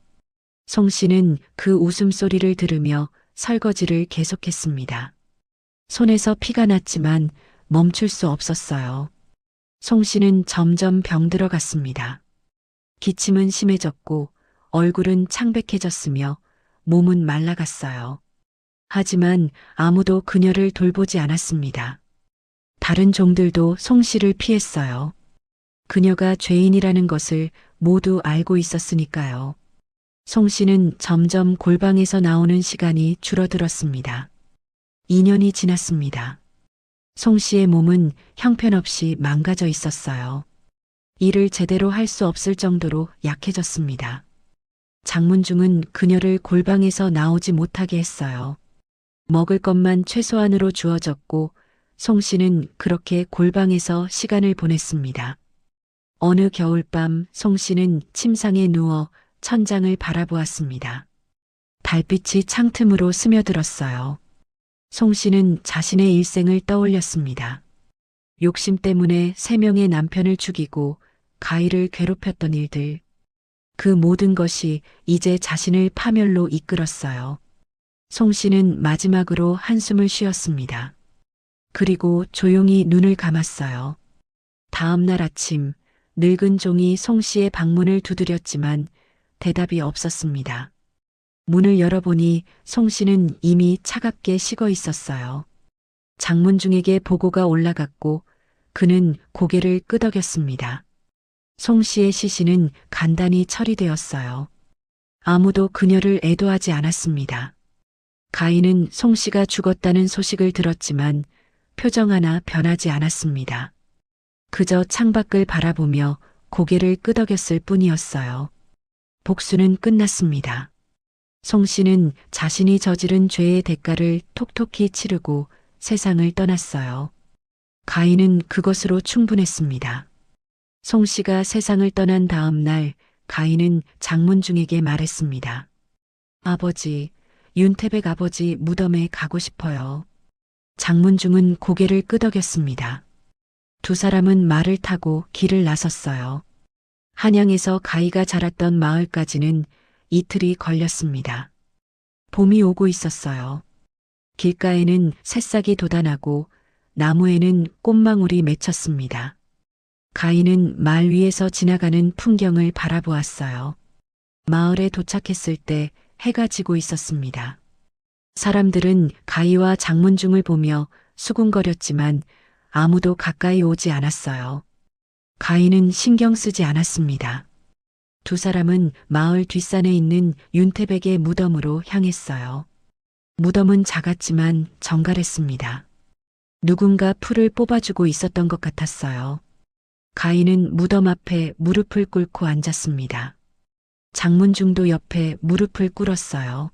송 씨는 그 웃음소리를 들으며 설거지를 계속했습니다. 손에서 피가 났지만 멈출 수 없었어요. 송 씨는 점점 병들어갔습니다. 기침은 심해졌고 얼굴은 창백해졌으며 몸은 말라갔어요. 하지만 아무도 그녀를 돌보지 않았습니다. 다른 종들도 송 씨를 피했어요. 그녀가 죄인이라는 것을 모두 알고 있었으니까요. 송 씨는 점점 골방에서 나오는 시간이 줄어들었습니다. 2년이 지났습니다. 송 씨의 몸은 형편없이 망가져 있었어요. 일을 제대로 할 수 없을 정도로 약해졌습니다. 장문중은 그녀를 골방에서 나오지 못하게 했어요. 먹을 것만 최소한으로 주어졌고 송 씨는 그렇게 골방에서 시간을 보냈습니다. 어느 겨울밤 송 씨는 침상에 누워 천장을 바라보았습니다. 달빛이 창틈으로 스며들었어요. 송 씨는 자신의 일생을 떠올렸습니다. 욕심 때문에 3명의 남편을 죽이고 가희를 괴롭혔던 일들. 그 모든 것이 이제 자신을 파멸로 이끌었어요. 송 씨는 마지막으로 한숨을 쉬었습니다. 그리고 조용히 눈을 감았어요. 다음 날 아침 늙은 종이 송 씨의 방문을 두드렸지만 대답이 없었습니다. 문을 열어보니 송 씨는 이미 차갑게 식어 있었어요. 장문중에게 보고가 올라갔고 그는 고개를 끄덕였습니다. 송 씨의 시신은 간단히 처리되었어요. 아무도 그녀를 애도하지 않았습니다. 가희는 송 씨가 죽었다는 소식을 들었지만 표정 하나 변하지 않았습니다. 그저 창밖을 바라보며 고개를 끄덕였을 뿐이었어요. 복수는 끝났습니다. 송 씨는 자신이 저지른 죄의 대가를 톡톡히 치르고 세상을 떠났어요. 가희는 그것으로 충분했습니다. 송 씨가 세상을 떠난 다음 날 가인은 장문중에게 말했습니다. 아버지, 윤태백 아버지 무덤에 가고 싶어요. 장문중은 고개를 끄덕였습니다. 두 사람은 말을 타고 길을 나섰어요. 한양에서 가희가 자랐던 마을까지는 이틀이 걸렸습니다. 봄이 오고 있었어요. 길가에는 새싹이 돋아나고 나무에는 꽃망울이 맺혔습니다. 가희는 말 위에서 지나가는 풍경을 바라보았어요. 마을에 도착했을 때 해가 지고 있었습니다. 사람들은 가희와 장문중을 보며 수군거렸지만 아무도 가까이 오지 않았어요. 가희는 신경 쓰지 않았습니다. 두 사람은 마을 뒷산에 있는 윤태백의 무덤으로 향했어요. 무덤은 작았지만 정갈했습니다. 누군가 풀을 뽑아주고 있었던 것 같았어요. 가희는 무덤 앞에 무릎을 꿇고 앉았습니다. 장문중도 옆에 무릎을 꿇었어요.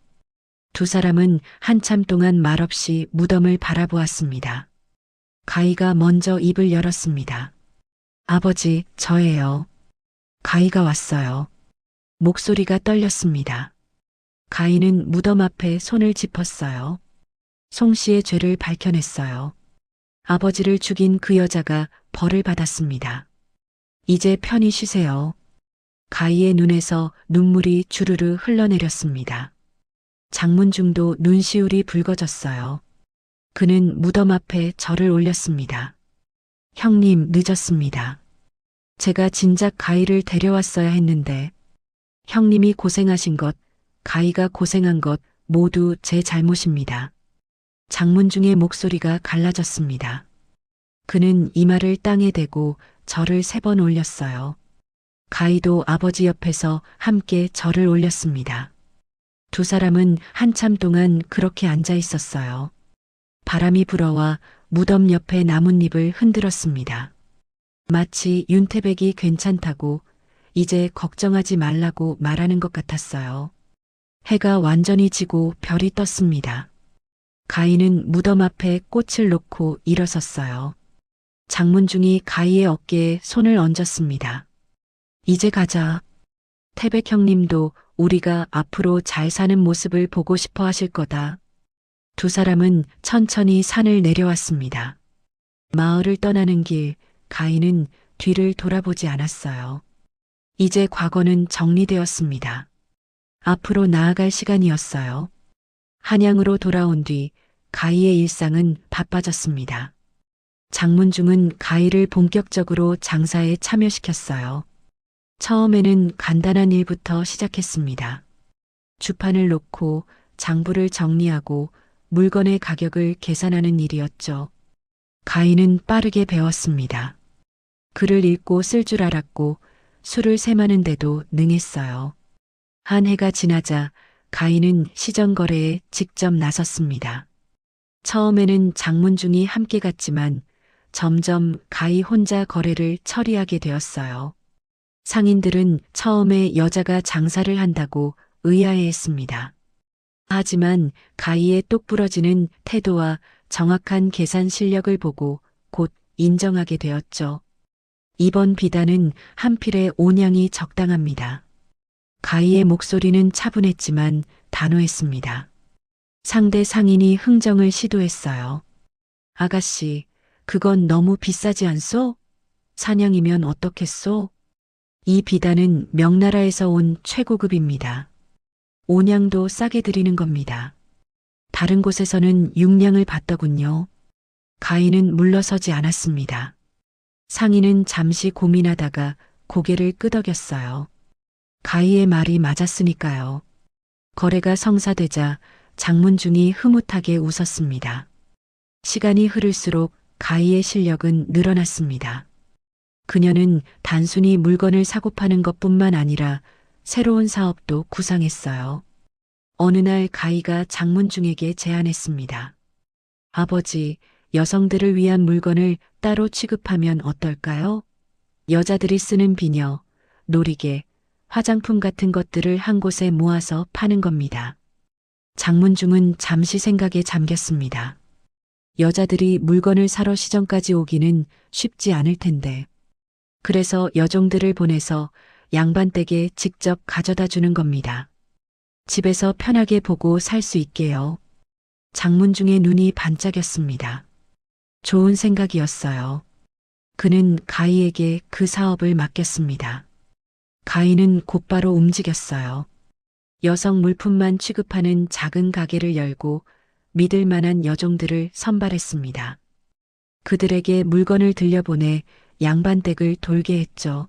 두 사람은 한참 동안 말없이 무덤을 바라보았습니다. 가희가 먼저 입을 열었습니다. 아버지, 저예요. 가희가 왔어요. 목소리가 떨렸습니다. 가희는 무덤 앞에 손을 짚었어요. 송 씨의 죄를 밝혀냈어요. 아버지를 죽인 그 여자가 벌을 받았습니다. 이제 편히 쉬세요. 가희의 눈에서 눈물이 주르르 흘러내렸습니다. 장문중도 눈시울이 붉어졌어요. 그는 무덤 앞에 절을 올렸습니다. 형님, 늦었습니다. 제가 진작 가희를 데려왔어야 했는데 형님이 고생하신 것, 가희가 고생한 것 모두 제 잘못입니다. 장문중의 목소리가 갈라졌습니다. 그는 이마를 땅에 대고 절을 3번 올렸어요. 가희도 아버지 옆에서 함께 절을 올렸습니다. 두 사람은 한참 동안 그렇게 앉아 있었어요. 바람이 불어와 무덤 옆에 나뭇잎을 흔들었습니다. 마치 윤태백이 괜찮다고 이제 걱정하지 말라고 말하는 것 같았어요. 해가 완전히 지고 별이 떴습니다. 가희는 무덤 앞에 꽃을 놓고 일어섰어요. 장문중이 가희의 어깨에 손을 얹었습니다. 이제 가자. 태백 형님도 우리가 앞으로 잘 사는 모습을 보고 싶어 하실 거다. 두 사람은 천천히 산을 내려왔습니다. 마을을 떠나는 길, 가희는 뒤를 돌아보지 않았어요. 이제 과거는 정리되었습니다. 앞으로 나아갈 시간이었어요. 한양으로 돌아온 뒤 가희의 일상은 바빠졌습니다. 장문중은 가희를 본격적으로 장사에 참여시켰어요. 처음에는 간단한 일부터 시작했습니다. 주판을 놓고 장부를 정리하고 물건의 가격을 계산하는 일이었죠. 가희는 빠르게 배웠습니다. 글을 읽고 쓸 줄 알았고 술을 셈하는데도 능했어요. 한 해가 지나자 가희는 시정거래에 직접 나섰습니다. 처음에는 장문중이 함께 갔지만 점점 가희 혼자 거래를 처리하게 되었어요. 상인들은 처음에 여자가 장사를 한다고 의아해했습니다. 하지만 가희의 똑부러지는 태도와 정확한 계산 실력을 보고 곧 인정하게 되었죠. 이번 비단은 한 필에 5냥이 적당합니다. 가희의 목소리는 차분했지만 단호했습니다. 상대 상인이 흥정을 시도했어요. 아가씨, 그건 너무 비싸지 않소? 사냥이면 어떻겠소? 이 비단은 명나라에서 온 최고급입니다. 5냥도 싸게 드리는 겁니다. 다른 곳에서는 6냥을 받더군요. 가희는 물러서지 않았습니다. 상인은 잠시 고민하다가 고개를 끄덕였어요. 가희의 말이 맞았으니까요. 거래가 성사되자 장문중이 흐뭇하게 웃었습니다. 시간이 흐를수록 가희의 실력은 늘어났습니다. 그녀는 단순히 물건을 사고 파는 것뿐만 아니라 새로운 사업도 구상했어요. 어느 날 가희가 장문중에게 제안했습니다. 아버지, 여성들을 위한 물건을 따로 취급하면 어떨까요? 여자들이 쓰는 비녀, 놀이개, 화장품 같은 것들을 한 곳에 모아서 파는 겁니다. 장문중은 잠시 생각에 잠겼습니다. 여자들이 물건을 사러 시정까지 오기는 쉽지 않을 텐데. 그래서 여종들을 보내서 양반댁에 직접 가져다 주는 겁니다. 집에서 편하게 보고 살 수 있게요. 장문중의 눈이 반짝였습니다. 좋은 생각이었어요. 그는 가희에게 그 사업을 맡겼습니다. 가희는 곧바로 움직였어요. 여성 물품만 취급하는 작은 가게를 열고 믿을 만한 여종들을 선발했습니다. 그들에게 물건을 들려보내 양반댁을 돌게 했죠.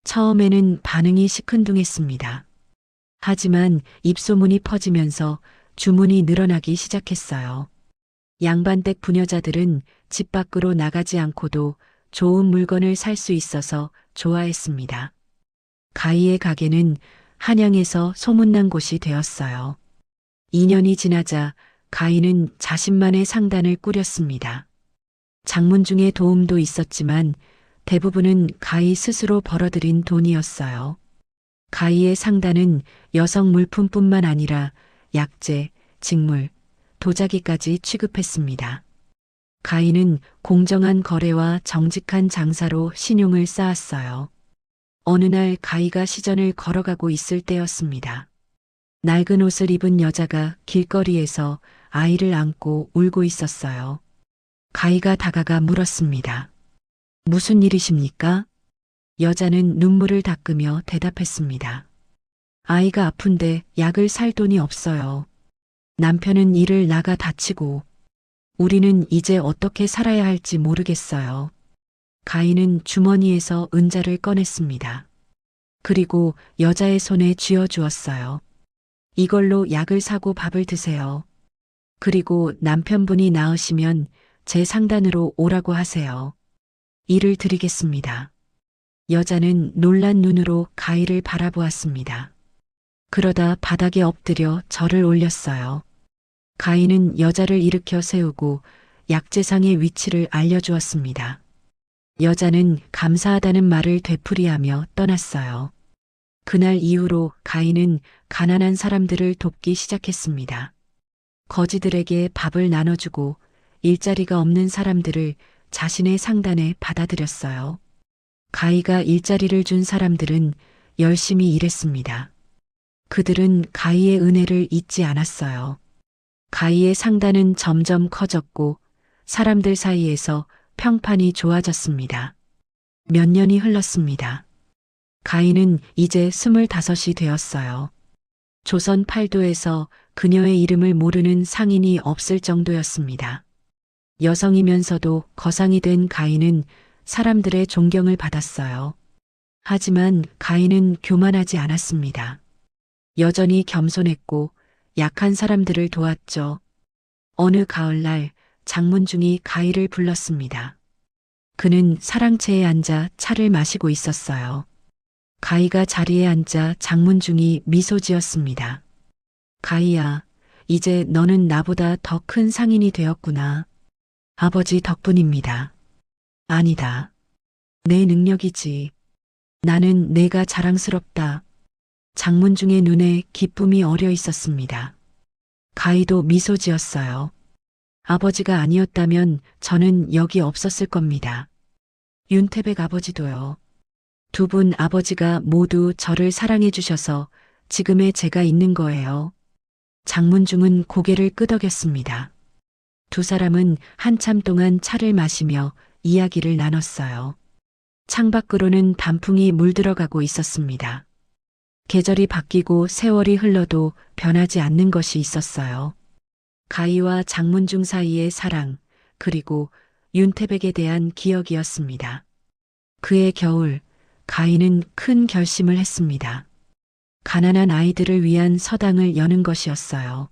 처음에는 반응이 시큰둥했습니다. 하지만 입소문이 퍼지면서 주문이 늘어나기 시작했어요. 양반댁 부녀자들은 집 밖으로 나가지 않고도 좋은 물건을 살 수 있어서 좋아했습니다. 가희의 가게는 한양에서 소문난 곳이 되었어요. 2년이 지나자 가희는 자신만의 상단을 꾸렸습니다. 장문중의 도움도 있었지만 대부분은 가희 스스로 벌어들인 돈이었어요. 가희의 상단은 여성 물품뿐만 아니라 약재, 직물, 도자기까지 취급했습니다. 가희는 공정한 거래와 정직한 장사로 신용을 쌓았어요. 어느 날 가희가 시전을 걸어가고 있을 때였습니다. 낡은 옷을 입은 여자가 길거리에서 아이를 안고 울고 있었어요. 가희가 다가가 물었습니다. 무슨 일이십니까? 여자는 눈물을 닦으며 대답했습니다. 아이가 아픈데 약을 살 돈이 없어요. 남편은 일을 나가 다치고 우리는 이제 어떻게 살아야 할지 모르겠어요. 가희는 주머니에서 은자를 꺼냈습니다. 그리고 여자의 손에 쥐어주었어요. 이걸로 약을 사고 밥을 드세요. 그리고 남편분이 나으시면 제 상단으로 오라고 하세요. 일을 드리겠습니다. 여자는 놀란 눈으로 가희를 바라보았습니다. 그러다 바닥에 엎드려 절을 올렸어요. 가희는 여자를 일으켜 세우고 약재상의 위치를 알려주었습니다. 여자는 감사하다는 말을 되풀이하며 떠났어요. 그날 이후로 가희는 가난한 사람들을 돕기 시작했습니다. 거지들에게 밥을 나눠주고 일자리가 없는 사람들을 자신의 상단에 받아들였어요. 가희가 일자리를 준 사람들은 열심히 일했습니다. 그들은 가희의 은혜를 잊지 않았어요. 가희의 상단은 점점 커졌고 사람들 사이에서 평판이 좋아졌습니다. 몇 년이 흘렀습니다. 가희는 이제 25이 되었어요. 조선 팔도에서 그녀의 이름을 모르는 상인이 없을 정도였습니다. 여성이면서도 거상이 된 가희는 사람들의 존경을 받았어요. 하지만 가희는 교만하지 않았습니다. 여전히 겸손했고 약한 사람들을 도왔죠. 어느 가을날 장문중이 가희를 불렀습니다. 그는 사랑채에 앉아 차를 마시고 있었어요. 가희가 자리에 앉자 장문중이 미소 지었습니다. 가희야, 이제 너는 나보다 더 큰 상인이 되었구나. 아버지 덕분입니다. 아니다. 내 능력이지. 나는 내가 자랑스럽다. 장문중의 눈에 기쁨이 어려 있었습니다. 가희도 미소 지었어요. 아버지가 아니었다면 저는 여기 없었을 겁니다. 윤태백 아버지도요. 두 분 아버지가 모두 저를 사랑해 주셔서 지금의 제가 있는 거예요. 장문중은 고개를 끄덕였습니다. 두 사람은 한참 동안 차를 마시며 이야기를 나눴어요. 창밖으로는 단풍이 물들어가고 있었습니다. 계절이 바뀌고 세월이 흘러도 변하지 않는 것이 있었어요. 가희와 장문중 사이의 사랑, 그리고 윤태백에 대한 기억이었습니다. 그해 겨울, 가희는 큰 결심을 했습니다. 가난한 아이들을 위한 서당을 여는 것이었어요.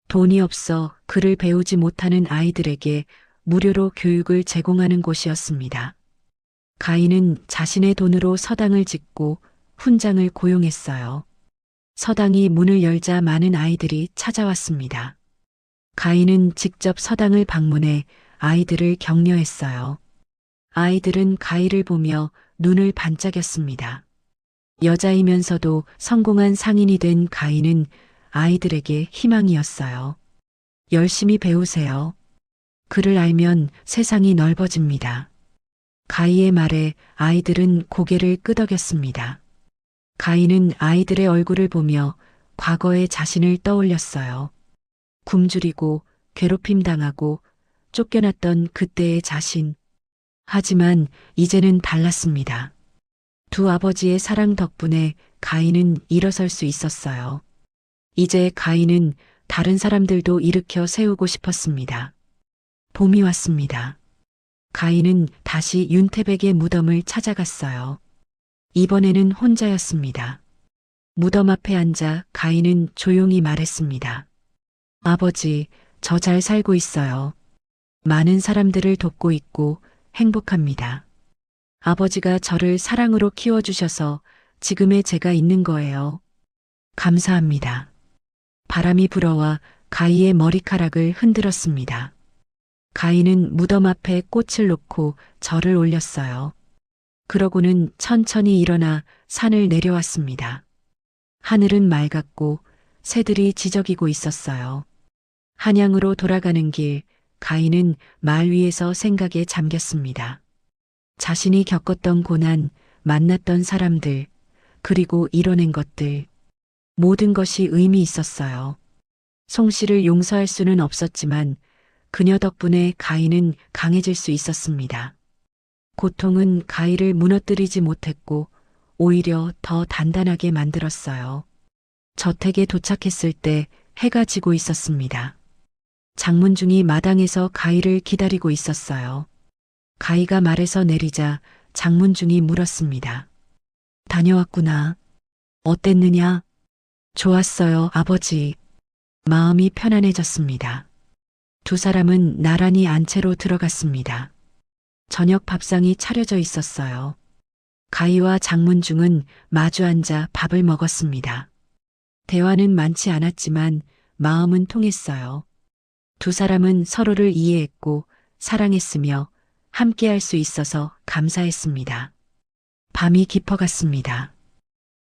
돈이 없어 글을 배우지 못하는 아이들에게 무료로 교육을 제공하는 곳이었습니다. 가희는 자신의 돈으로 서당을 짓고 훈장을 고용했어요. 서당이 문을 열자 많은 아이들이 찾아왔습니다. 가희는 직접 서당을 방문해 아이들을 격려했어요. 아이들은 가희를 보며 눈을 반짝였습니다. 여자이면서도 성공한 상인이 된 가희는 아이들에게 희망이었어요. 열심히 배우세요. 글을 알면 세상이 넓어집니다. 가희의 말에 아이들은 고개를 끄덕였습니다. 가인은 아이들의 얼굴을 보며 과거의 자신을 떠올렸어요. 굶주리고 괴롭힘 당하고 쫓겨났던 그때의 자신. 하지만 이제는 달랐습니다. 두 아버지의 사랑 덕분에 가인은 일어설 수 있었어요. 이제 가인은 다른 사람들도 일으켜 세우고 싶었습니다. 봄이 왔습니다. 가인은 다시 윤태백의 무덤을 찾아갔어요. 이번에는 혼자였습니다. 무덤 앞에 앉아 가인은 조용히 말했습니다. 아버지, 저 잘 살고 있어요. 많은 사람들을 돕고 있고 행복합니다. 아버지가 저를 사랑으로 키워주셔서 지금의 제가 있는 거예요. 감사합니다. 바람이 불어와 가희의 머리카락을 흔들었습니다. 가희는 무덤 앞에 꽃을 놓고 절을 올렸어요. 그러고는 천천히 일어나 산을 내려왔습니다. 하늘은 맑았고 새들이 지저귀고 있었어요. 한양으로 돌아가는 길, 가희는 말 위에서 생각에 잠겼습니다. 자신이 겪었던 고난, 만났던 사람들, 그리고 이뤄낸 것들, 모든 것이 의미 있었어요. 송 씨를 용서할 수는 없었지만 그녀 덕분에 가희는 강해질 수 있었습니다. 고통은 가희를 무너뜨리지 못했고 오히려 더 단단하게 만들었어요. 저택에 도착했을 때 해가 지고 있었습니다. 장문중이 마당에서 가희를 기다리고 있었어요. 가희가 말에서 내리자 장문중이 물었습니다. 다녀왔구나. 어땠느냐? 좋았어요, 아버지. 마음이 편안해졌습니다. 두 사람은 나란히 안채로 들어갔습니다. 저녁 밥상이 차려져 있었어요. 가희와 장문중은 마주 앉아 밥을 먹었습니다. 대화는 많지 않았지만 마음은 통했어요. 두 사람은 서로를 이해했고 사랑했으며 함께할 수 있어서 감사했습니다. 밤이 깊어갔습니다.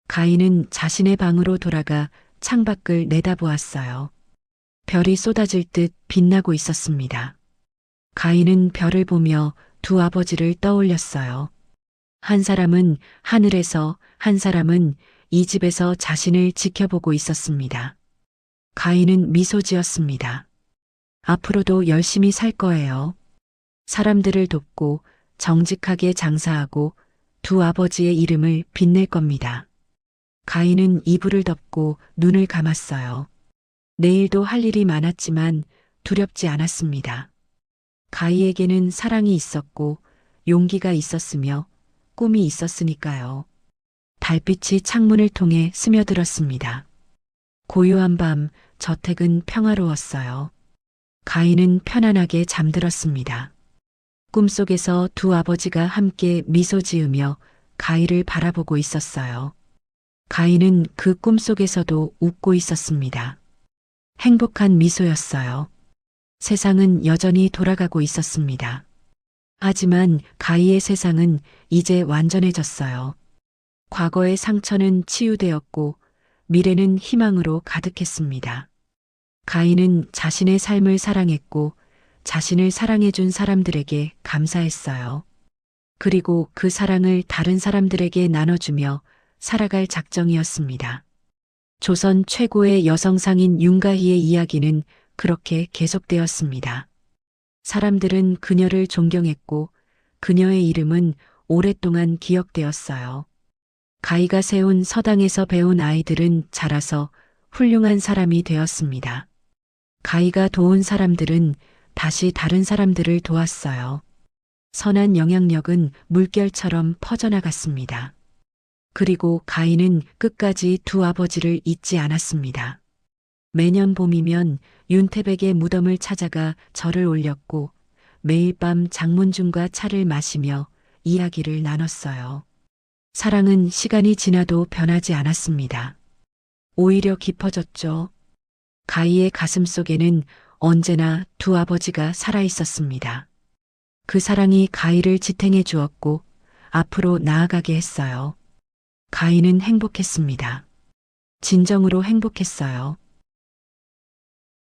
가희는 자신의 방으로 돌아가 창밖을 내다보았어요. 별이 쏟아질 듯 빛나고 있었습니다. 가희는 별을 보며 두 아버지를 떠올렸어요. 한 사람은 하늘에서, 한 사람은 이 집에서 자신을 지켜보고 있었습니다. 가희는 미소 지었습니다. 앞으로도 열심히 살 거예요. 사람들을 돕고 정직하게 장사하고 두 아버지의 이름을 빛낼 겁니다. 가희는 이불을 덮고 눈을 감았어요. 내일도 할 일이 많았지만 두렵지 않았습니다. 가희에게는 사랑이 있었고 용기가 있었으며 꿈이 있었으니까요. 달빛이 창문을 통해 스며들었습니다. 고요한 밤, 저택은 평화로웠어요. 가희는 편안하게 잠들었습니다. 꿈속에서 두 아버지가 함께 미소 지으며 가희를 바라보고 있었어요. 가희는 그 꿈속에서도 웃고 있었습니다. 행복한 미소였어요. 세상은 여전히 돌아가고 있었습니다. 하지만 가희의 세상은 이제 완전해졌어요. 과거의 상처는 치유되었고 미래는 희망으로 가득했습니다. 가희는 자신의 삶을 사랑했고 자신을 사랑해준 사람들에게 감사했어요. 그리고 그 사랑을 다른 사람들에게 나눠주며 살아갈 작정이었습니다. 조선 최고의 여성상인 윤가희의 이야기는 그렇게 계속되었습니다. 사람들은 그녀를 존경했고 그녀의 이름은 오랫동안 기억되었어요. 가희가 세운 서당에서 배운 아이들은 자라서 훌륭한 사람이 되었습니다. 가희가 도운 사람들은 다시 다른 사람들을 도왔어요. 선한 영향력은 물결처럼 퍼져나갔습니다. 그리고 가희는 끝까지 두 아버지를 잊지 않았습니다. 매년 봄이면 윤태백의 무덤을 찾아가 절을 올렸고 매일 밤 장문중과 차를 마시며 이야기를 나눴어요. 사랑은 시간이 지나도 변하지 않았습니다. 오히려 깊어졌죠. 가희의 가슴 속에는 언제나 두 아버지가 살아 있었습니다. 그 사랑이 가희를 지탱해 주었고 앞으로 나아가게 했어요. 가희는 행복했습니다. 진정으로 행복했어요.